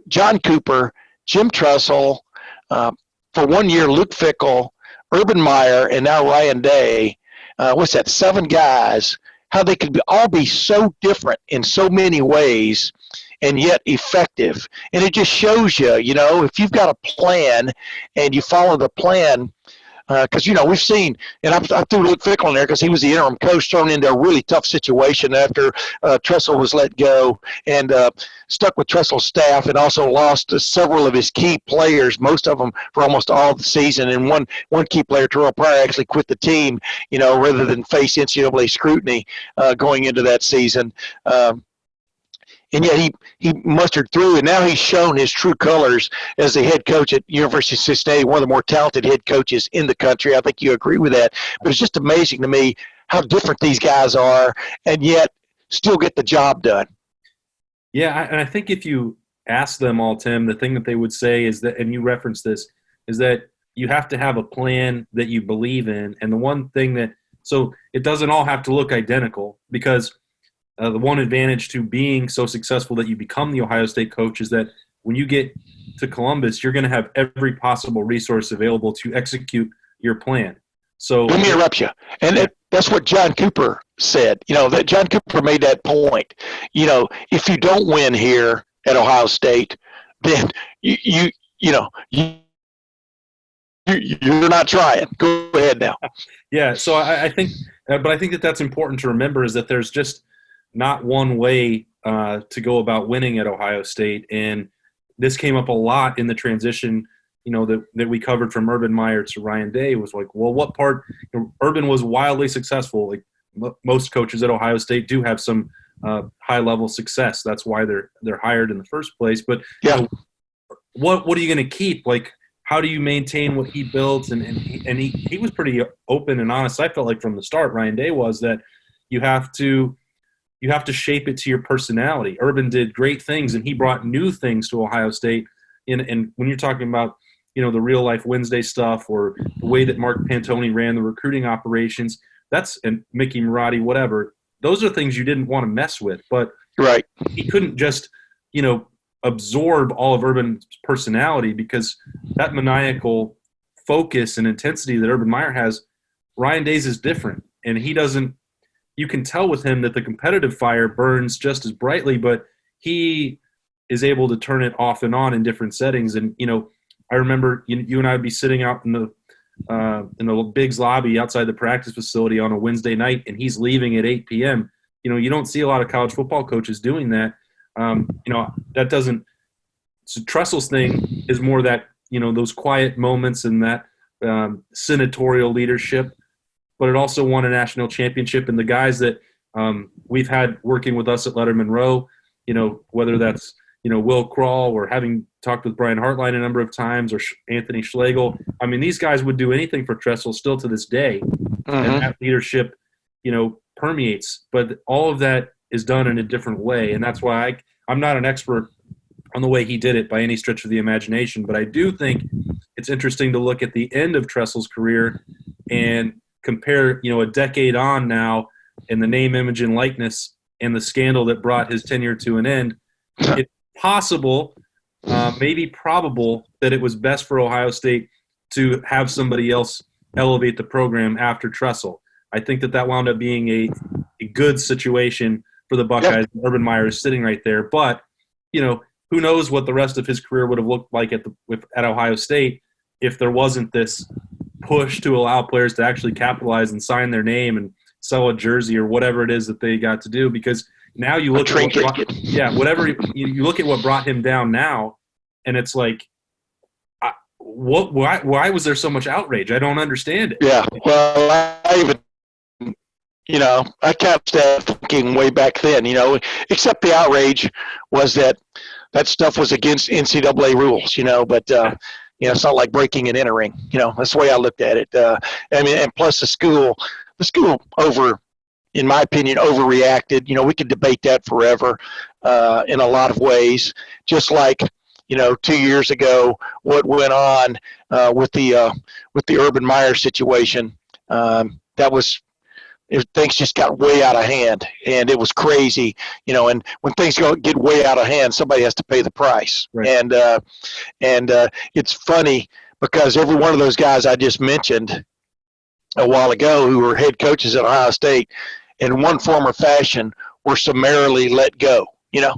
John Cooper, Jim Tressel, for 1 year, Luke Fickell, Urban Meyer, and now Ryan Day. What's that? 7 guys. How they could all be so different in so many ways, and yet effective. And it just shows you, if you've got a plan and you follow the plan. Because, we've seen, and I threw Luke Fickell in there because he was the interim coach thrown into a really tough situation after Tressel was let go and stuck with Tressel's staff and also lost several of his key players, most of them for almost all the season. And one key player, Terrell Pryor, actually quit the team, rather than face NCAA scrutiny going into that season. And yet he mustered through, and now he's shown his true colors as the head coach at University of Cincinnati, one of the more talented head coaches in the country. I think you agree with that. But it's just amazing to me how different these guys are, and yet still get the job done. Yeah, and I think if you ask them all, Tim, the thing that they would say is that, and you referenced this, is that you have to have a plan that you believe in. And the one thing so it doesn't all have to look identical because – the one advantage to being so successful that you become the Ohio State coach is that when you get to Columbus, you're going to have every possible resource available to execute your plan. So let me interrupt you. And that's what John Cooper said. That John Cooper made that point. If you don't win here at Ohio State, then you're not trying. Go ahead now. Yeah. So I think, but I think that's important to remember is that there's just not one way to go about winning at Ohio State. And this came up a lot in the transition, that we covered from Urban Meyer to Ryan Day was like, well, what part Urban was wildly successful. Like most coaches at Ohio State do have some high level success. That's why they're hired in the first place. But what are you going to keep? Like, how do you maintain what he built? And he was pretty open and honest. I felt like from the start, Ryan Day was that you have to shape it to your personality. Urban did great things, and he brought new things to Ohio State. And when you're talking about, the real life Wednesday stuff or the way that Mark Pantoni ran the recruiting operations, and Mickey Marotti, whatever, those are things you didn't want to mess with. But Right. he couldn't just, absorb all of Urban's personality, because that maniacal focus and intensity that Urban Meyer has, Ryan Day's is different. And he doesn't – you can tell with him that the competitive fire burns just as brightly, but he is able to turn it off and on in different settings. And, I remember you and I would be sitting out in the Biggs lobby outside the practice facility on a Wednesday night, and he's leaving at 8 p.m. You don't see a lot of college football coaches doing that. That doesn't – so Tressel's thing is more that, those quiet moments and that senatorial leadership, but it also won a national championship. And the guys that we've had working with us at Lettermen Row, whether that's, Will Crawl, or having talked with Brian Hartline a number of times, or Anthony Schlegel. I mean, these guys would do anything for Tressel still to this day. Mm-hmm. And that leadership, permeates. But all of that is done in a different way. And that's why I'm not an expert on the way he did it by any stretch of the imagination. But I do think it's interesting to look at the end of Tressel's career and compare, a decade on now, in the name, image, and likeness and the scandal that brought his tenure to an end. It's possible, maybe probable, that it was best for Ohio State to have somebody else elevate the program after Tressel. I think that wound up being a good situation for the Buckeyes. Yep. Urban Meyer is sitting right there. But, who knows what the rest of his career would have looked like at Ohio State if there wasn't this push to allow players to actually capitalize and sign their name and sell a jersey or whatever it is that they got to do. Because now you look whatever you look at what brought him down now, and it's like, why was there so much outrage? I don't understand it. Yeah, well, I even, I kept thinking way back then, except the outrage was that stuff was against NCAA rules, but it's not like breaking and entering. That's the way I looked at it. And plus the school in my opinion, overreacted. We could debate that forever in a lot of ways. Just like, 2 years ago, what went on with the Urban Meyer situation, things just got way out of hand, and it was crazy, and when things get way out of hand, somebody has to pay the price. Right. And it's funny because every one of those guys I just mentioned a while ago who were head coaches at Ohio State, in one form or fashion, were summarily let go. No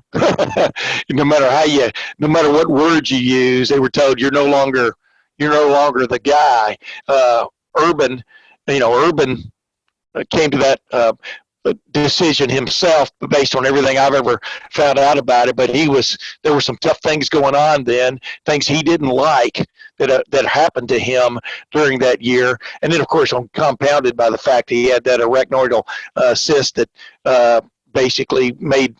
matter what words you use, they were told you're no longer the guy. Urban came to that decision himself based on everything I've ever found out about it. But there were some tough things going on then, things he didn't like that happened to him during that year. And then, of course, compounded by the fact that he had that arachnoidal cyst that basically made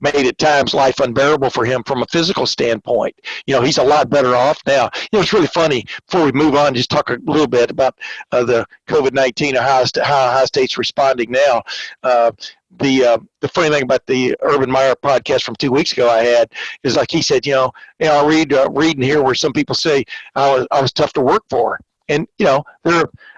at times life unbearable for him from a physical standpoint. He's a lot better off now. It's really funny, before we move on, just talk a little bit about the COVID-19, how Ohio State's responding now. The funny thing about the Urban Meyer podcast from 2 weeks ago I had is, like he said, I read and hear where some people say I was tough to work for. And,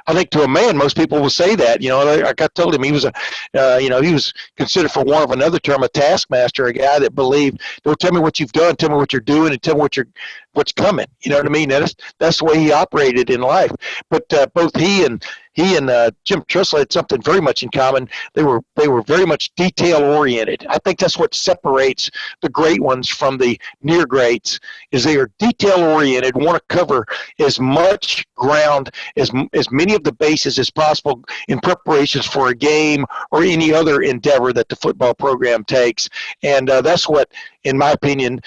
I think to a man, most people will say that. Like I told him, he was he was considered, for want of another term, a taskmaster, a guy that believed, don't tell me what you've done, tell me what you're doing, and tell me what's coming. You know what I mean? That's the way he operated in life. But both he and Jim Tressel had something very much in common. They were very much detail oriented. I think that's what separates the great ones from the near greats, is they are detail oriented, want to cover as much ground, as many of the bases as possible in preparations for a game or any other endeavor that the football program takes. And that's what, in my opinion,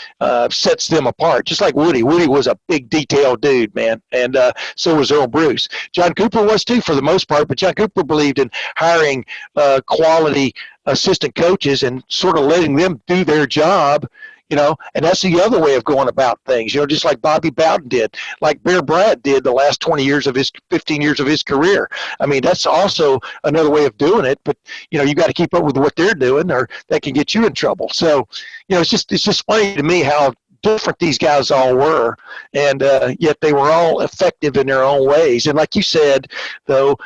sets them apart. Just like Woody. Woody was a big detail dude, man. And so was Earl Bruce. John Cooper was too, for the most part, but John Cooper believed in hiring quality assistant coaches and sort of letting them do their job, and that's the other way of going about things, just like Bobby Bowden did, like Bear Bryant did the last 15 years of his career. I mean, that's also another way of doing it, but, you got to keep up with what they're doing, or that can get you in trouble. So, it's just funny to me how different these guys all were, and yet they were all effective in their own ways. And like you said, though,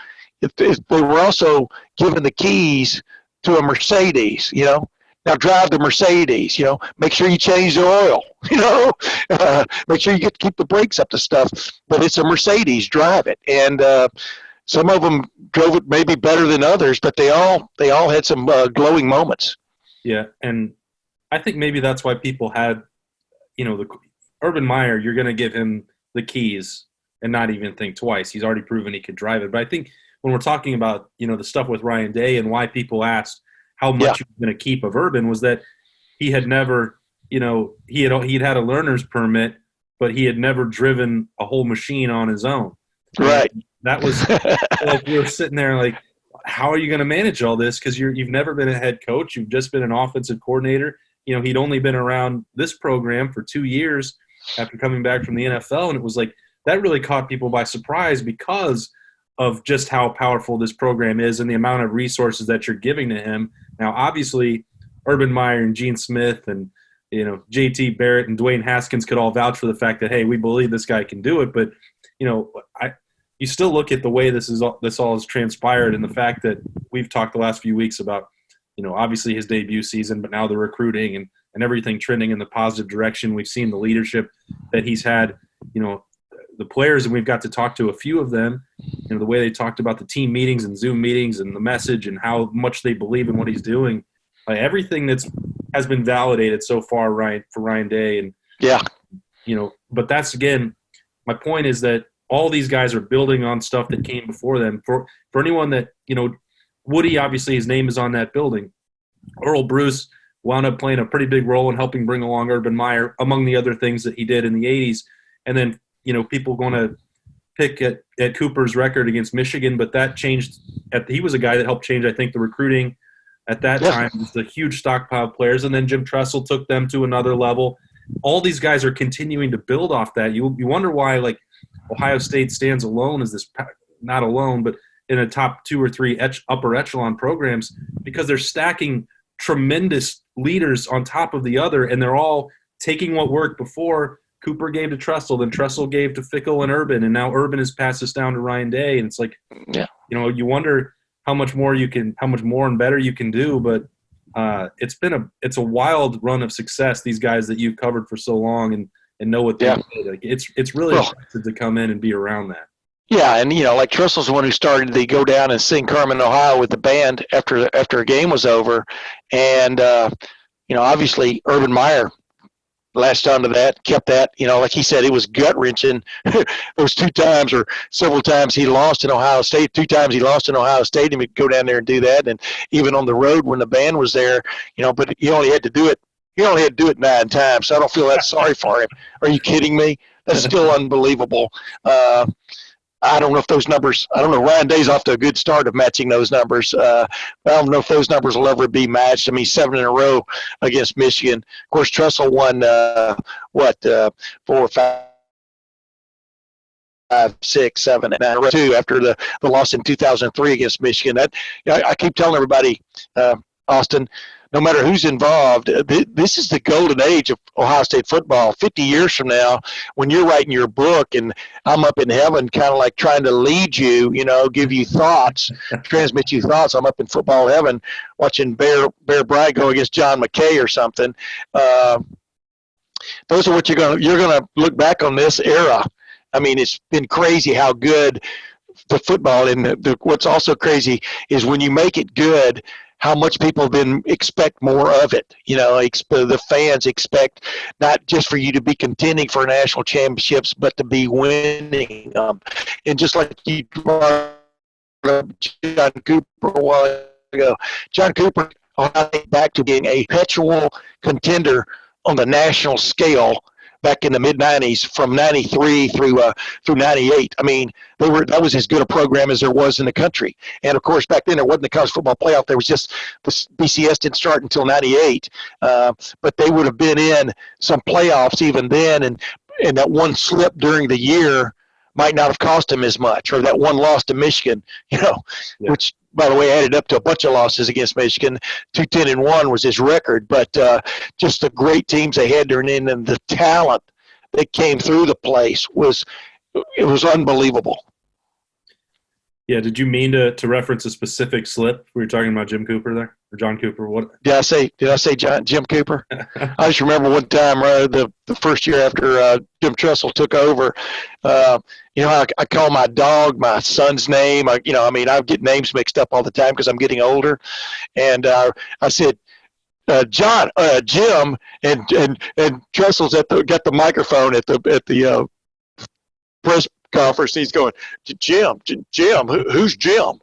if they were also given the keys to a Mercedes, Now drive the Mercedes, make sure you change the oil, make sure you keep the brakes up to stuff. But it's a Mercedes, drive it. And some of them drove it maybe better than others, but they all had some glowing moments. Yeah, and I think maybe that's why people had, the Urban Meyer, you're going to give him the keys and not even think twice. He's already proven he could drive it. But I think when we're talking about, the stuff with Ryan Day and why people asked how much you were going to keep of Urban was that he had never, he'd had a learner's permit, but he had never driven a whole machine on his own. Right. And that was like we were sitting there like, how are you going to manage all this? Because you've never been a head coach. You've just been an offensive coordinator. He'd only been around this program for 2 years after coming back from the NFL. And it was like that really caught people by surprise because of just how powerful this program is and the amount of resources that you're giving to him. Now, obviously, Urban Meyer and Gene Smith and, J.T. Barrett and Dwayne Haskins could all vouch for the fact that, hey, we believe this guy can do it. But, you still look at the way this all has transpired and the fact that we've talked the last few weeks about, obviously his debut season, but now the recruiting and everything trending in the positive direction. We've seen the leadership that he's had, the players, and we've got to talk to a few of them, the way they talked about the team meetings and Zoom meetings and the message and how much they believe in what he's doing. Everything has been validated so far, for Ryan Day. And, but that's, again, my point is that all these guys are building on stuff that came before them. For anyone that, Woody, obviously his name is on that building. Earl Bruce wound up playing a pretty big role in helping bring along Urban Meyer, among the other things that he did in the 80s. And then, people going to pick at Cooper's record against Michigan, but that changed. He was a guy that helped change, I think, the recruiting at that time. It was a huge stockpile of players. And then Jim Tressel took them to another level. All these guys are continuing to build off that. You wonder why, Ohio State stands alone as this, not alone, but in a top 2 or 3 upper echelon programs, because they're stacking tremendous leaders on top of the other, and they're all taking what worked before. Cooper gave to Tressel, then Tressel gave to Fickle and Urban, and now Urban has passed this down to Ryan Day. And it's like, you wonder how much more and better you can do. But it's a wild run of success. These guys that you've covered for so long and know what they did. It's really impressive to come in and be around that. Yeah, and like Tressel's the one who started to go down and sing Carmen, Ohio with the band after a game was over, and obviously Urban Meyer latched onto that, kept that. Like he said, it was gut wrenching. Those 2 times or several times he lost in Ohio State. 2 times he lost in Ohio State, and he'd go down there and do that, and even on the road when the band was there, but he only had to do it. He only had to do it 9 times, so I don't feel that sorry for him. Are you kidding me? That's still unbelievable. I don't know if those numbers – I don't know. Ryan Day's off to a good start of matching those numbers. I don't know if those numbers will ever be matched. I mean, 7 in a row against Michigan. Of course, Tressel won, 4, 5, 6, 7, and 9 2 after the loss in 2003 against Michigan. I keep telling everybody, Austin, no matter who's involved, this is the golden age of Ohio State football. 50 years from now, when you're writing your book and I'm up in heaven kind of like trying to lead you, give you thoughts, transmit you thoughts. I'm up in football heaven watching Bear Bryant go against John McKay or something. Those are what you're gonna look back on this era. I mean, it's been crazy how good the football, and what's also crazy is when you make it good, how much people then expect more of it. The fans expect not just for you to be contending for national championships, but to be winning them. And just like you brought up John Cooper a while ago, John Cooper back to being a perpetual contender on the national scale back in the mid-'90s from 93 through 98. I mean, that was as good a program as there was in the country. And, of course, back then there wasn't the college football playoff. There was just the BCS didn't start until 98. But they would have been in some playoffs even then, and that one slip during the year might not have cost them as much, or that one loss to Michigan, which, by the way, added up to a bunch of losses against Michigan. 2-10-1 was his record, but just the great teams they had during in and the talent that came through the place was unbelievable. Yeah, did you mean to reference a specific slip? We were talking about Jim Cooper there, or John Cooper. What? Did I say Jim Cooper? I just remember one time, the first year after Jim Tressel took over, I call my dog my son's name. I get names mixed up all the time because I'm getting older. And I said, Jim, and Tressel's got the microphone at the press conference. He's going, Jim, who's Jim?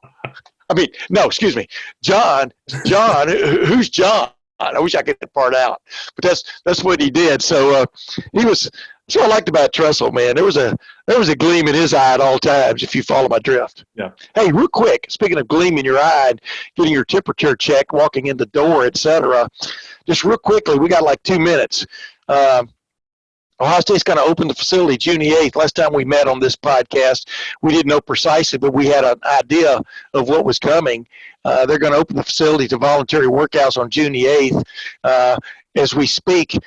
I mean, no, excuse me, John, who's John? I wish I could get that part out, but that's what he did. So he was. That's what I liked about Tressel, man. There was a gleam in his eye at all times. If you follow my drift. Yeah. Hey, real quick. Speaking of gleam in your eye, and getting your temperature checked, walking in the door, etc. Just real quickly, we got like 2 minutes. Ohio State's going to open the facility June the 8th. Last time we met on this podcast, we didn't know precisely, but we had an idea of what was coming. They're going to open the facility to voluntary workouts on June the 8th. As we speak,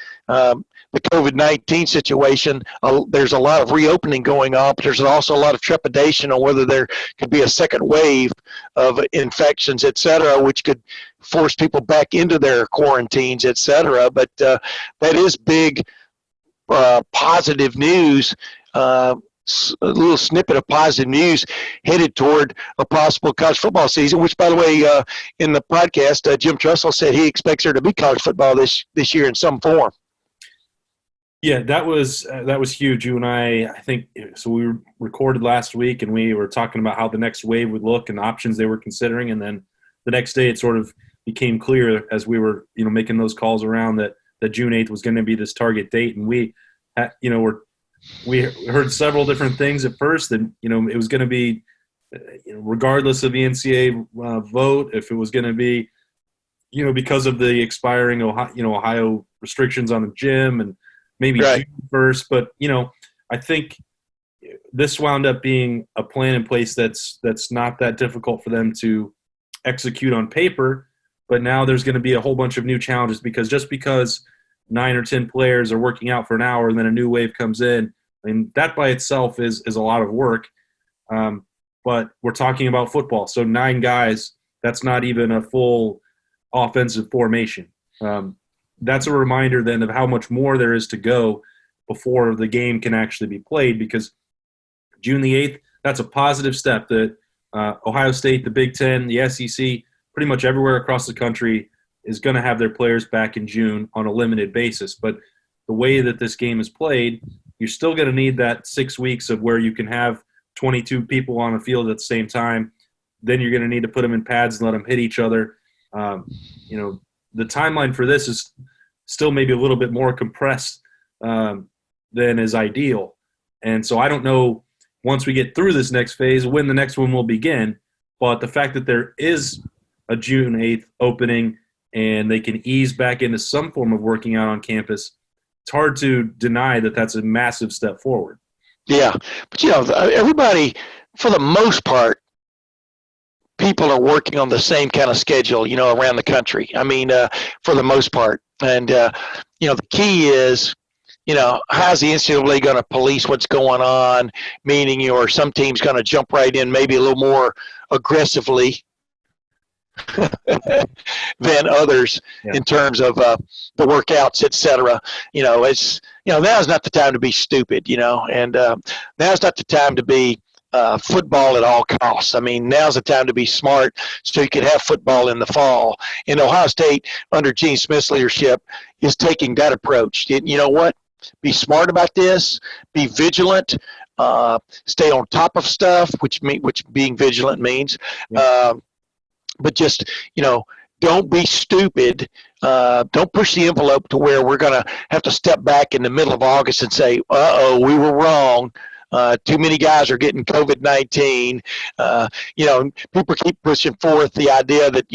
the COVID-19 situation, there's a lot of reopening going on, but there's also a lot of trepidation on whether there could be a second wave of infections, et cetera, which could force people back into their quarantines, et cetera. But that is big positive news, a little snippet of positive news headed toward a possible college football season, which, by the way, in the podcast, Jim Tressel said he expects there to be college football this year in some form. Yeah, that was huge. You and I think, so we recorded last week, and we were talking about how the next wave would look and the options they were considering, and then the next day it sort of became clear as we were, making those calls around that June 8th was going to be this target date, and we heard several different things at first, and it was going to be, regardless of the NCAA vote, if it was going to be, because of the expiring Ohio restrictions on the gym, and maybe right. June 1st. But I think this wound up being a plan in place that's not that difficult for them to execute on paper. But now there's going to be a whole bunch of new challenges, because just because 9 or 10 players are working out for an hour and then a new wave comes in, I mean, that by itself is a lot of work. But we're talking about football. So 9 guys, that's not even a full offensive formation. That's a reminder then of how much more there is to go before the game can actually be played, because June the 8th, that's a positive step that Ohio State, the Big Ten, the SEC, pretty much everywhere across the country is going to have their players back in June on a limited basis. But the way that this game is played, you're still going to need that 6 weeks of where you can have 22 people on the field at the same time. Then you're going to need to put them in pads and let them hit each other. The timeline for this is still maybe a little bit more compressed than is ideal. And so I don't know, once we get through this next phase, when the next one will begin. But the fact that there is a June 8th opening and they can ease back into some form of working out on campus, it's hard to deny that that's a massive step forward. Yeah. But, everybody, for the most part, people are working on the same kind of schedule, around the country. I mean, for the most part. And, the key is, how's the NCAA going to police what's going on? Meaning, or some teams going to jump right in maybe a little more aggressively than others in terms of the workouts, et cetera. It's, now's not the time to be stupid, and now's not the time to be football at all costs. I mean, now's the time to be smart so you can have football in the fall. And Ohio State, under Gene Smith's leadership, is taking that approach. You know what? Be smart about this. Be vigilant. Stay on top of stuff, which being vigilant means. But just, don't be stupid. Don't push the envelope to where we're going to have to step back in the middle of August and say, we were wrong. Too many guys are getting COVID-19. People keep pushing forth the idea that,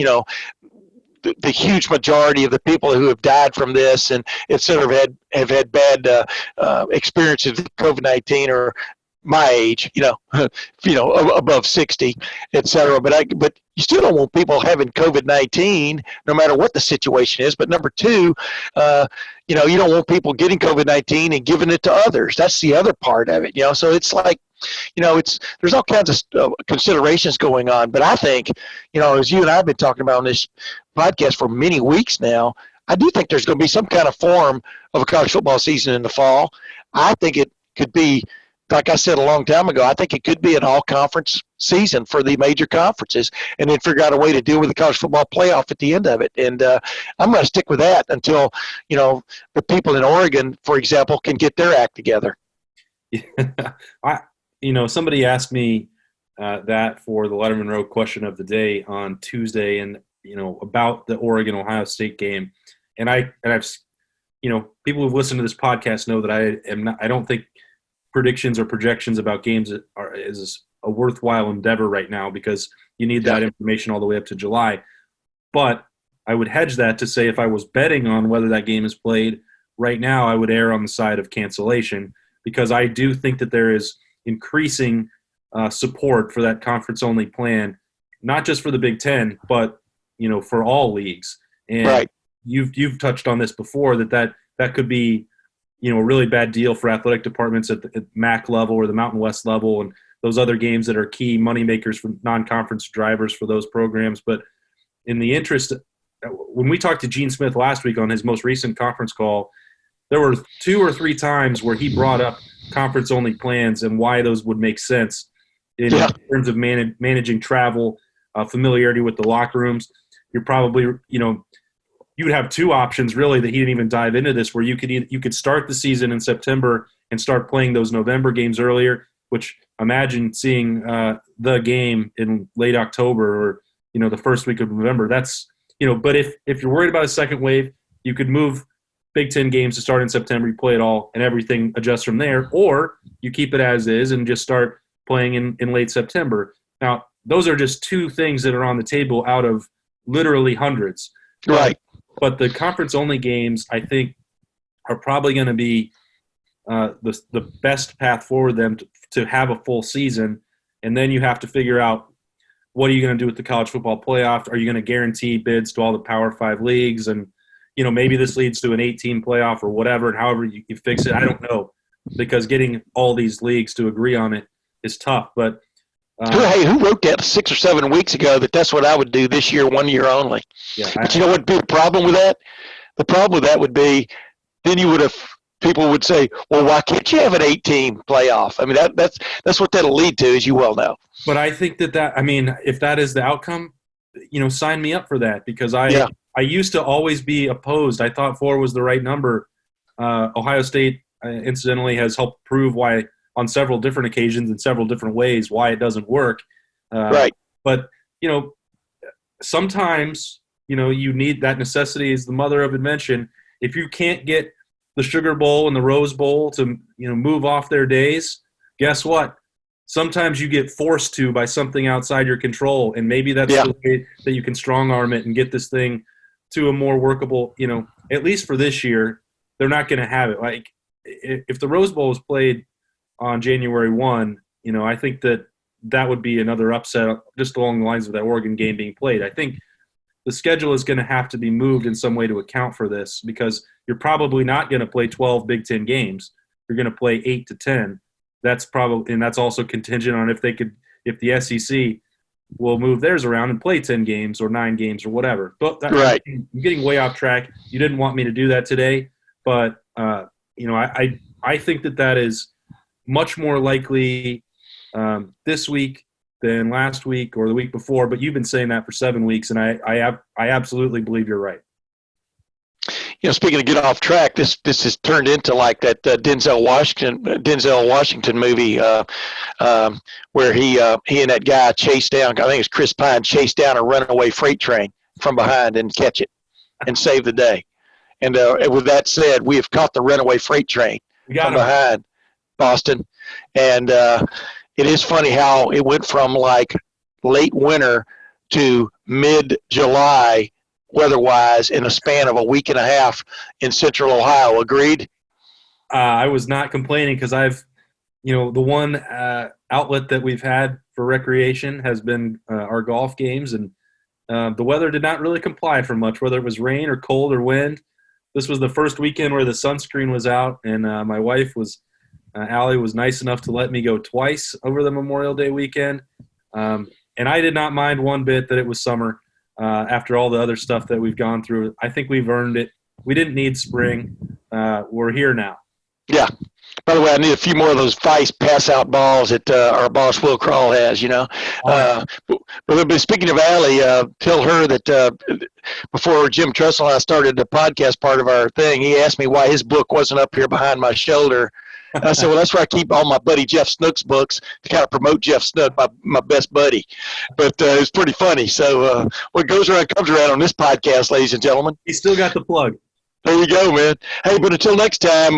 the huge majority of the people who have died from this and et cetera have had bad experiences with COVID-19 or my age, above 60, et cetera. But you still don't want people having COVID-19, no matter what the situation is. But number two, you don't want people getting COVID-19 and giving it to others. That's the other part of it, So it's like, there's all kinds of considerations going on. But I think, as you and I have been talking about on this podcast for many weeks now, I do think there's going to be some kind of form of a college football season in the fall. I think it could be, like I said a long time ago, I think it could be an all-conference season for the major conferences, and then figure out a way to deal with the college football playoff at the end of it. And I'm going to stick with that until, the people in Oregon, for example, can get their act together. Somebody asked me that for the Lettermen Row question of the day on Tuesday, and about the Oregon-Ohio State game, and I've people who've listened to this podcast know that I don't think predictions or projections about games is a worthwhile endeavor right now, because you need that information all the way up to July. But I would hedge that to say if I was betting on whether that game is played right now, I would err on the side of cancellation, because I do think that there is increasing support for that conference-only plan, not just for the Big Ten, but for all leagues. And right. You've touched on this before, that could be a really bad deal for athletic departments at MAC level or the Mountain West level, and those other games that are key moneymakers for non-conference drivers for those programs. But in the interest, when we talked to Gene Smith last week on his most recent conference call, there were 2 or 3 times where he brought up conference-only plans and why those would make sense in terms of managing travel, familiarity with the locker rooms. You're probably, you would have 2 options really that he didn't even dive into this, where you could start the season in September and start playing those November games earlier, which imagine seeing the game in late October or, the first week of November. That's, but if you're worried about a second wave, you could move Big Ten games to start in September, you play it all, and everything adjusts from there, or you keep it as is and just start playing in late September. Now, those are just 2 things that are on the table out of literally hundreds. Right. But the conference-only games, I think, are probably going to be the best path forward them to have a full season. And then you have to figure out, what are you going to do with the college football playoff? Are you going to guarantee bids to all the Power 5 leagues? And, maybe this leads to an 8-team playoff or whatever, and however you fix it. I don't know, because getting all these leagues to agree on it is tough. But hey, who wrote that 6 or 7 weeks ago that's what I would do this year, 1 year only? Yeah, but you know what would be the problem with that? The problem with that would be then people would say, well, why can't you have an 8-team playoff? I mean, that's what that'll lead to, as you well know. But I think if that is the outcome, sign me up for that, because I used to always be opposed. I thought 4 was the right number. Ohio State, incidentally, has helped prove why on several different occasions in several different ways why it doesn't work. Right. But, sometimes, you need that. Necessity is the mother of invention. If you can't get the Sugar Bowl and the Rose Bowl to, move off their days, guess what? Sometimes you get forced to by something outside your control, and maybe that's the way that you can strong-arm it and get this thing to a more workable, at least for this year. They're not going to have it. Like, if the Rose Bowl was played on January 1, I think that would be another upset just along the lines of that Oregon game being played. I think the schedule is going to have to be moved in some way to account for this, because you're probably not going to play 12 Big Ten games. You're going to play 8 to 10. That's probably, and that's also contingent on if the SEC will move theirs around and play 10 games or 9 games or whatever. But right. I'm getting way off track. You didn't want me to do that today, but I think that is much more likely this week than last week or the week before. But you've been saying that for 7 weeks, and I absolutely believe you're right. Speaking of get off track, this has turned into like that Denzel Washington movie where he and that guy chased down, I think it's Chris Pine, chased down a runaway freight train from behind and catch it and save the day. And with that said, we have caught the runaway freight train from behind Boston. And it is funny how it went from like late winter to mid-July weather-wise in a span of a week and a half in central Ohio. Agreed? I was not complaining, because I've, the one outlet that we've had for recreation has been our golf games, and the weather did not really comply for much, whether it was rain or cold or wind. This was the first weekend where the sunscreen was out, and my wife was Allie was nice enough to let me go twice over the Memorial Day weekend. And I did not mind one bit that it was summer after all the other stuff that we've gone through. I think we've earned it. We didn't need spring. We're here now. Yeah. By the way, I need a few more of those Vice pass-out balls that our boss Will Crawl has, But speaking of Allie, tell her that before Jim Tressel and I started the podcast part of our thing, he asked me why his book wasn't up here behind my shoulder. And I said, well, that's where I keep all my buddy Jeff Snook's books to kind of promote Jeff Snook, my best buddy. But it's pretty funny. So what goes around comes around on this podcast, ladies and gentlemen. He still got the plug. There you go, man. Hey, but until next time,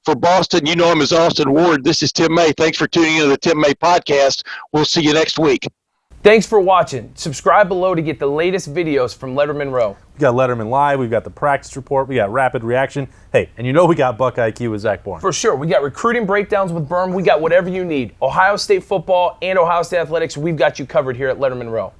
for Boston, you know him as Austin Ward. This is Tim May. Thanks for tuning into the Tim May podcast. We'll see you next week. Thanks for watching. Subscribe below to get the latest videos from Lettermen Row. We got Letterman Live. We've got the practice report. We got rapid reaction. Hey, and we got Buckeye IQ with Zach Bourne. For sure. We got recruiting breakdowns with Berm. We got whatever you need. Ohio State football and Ohio State athletics, we've got you covered here at Lettermen Row.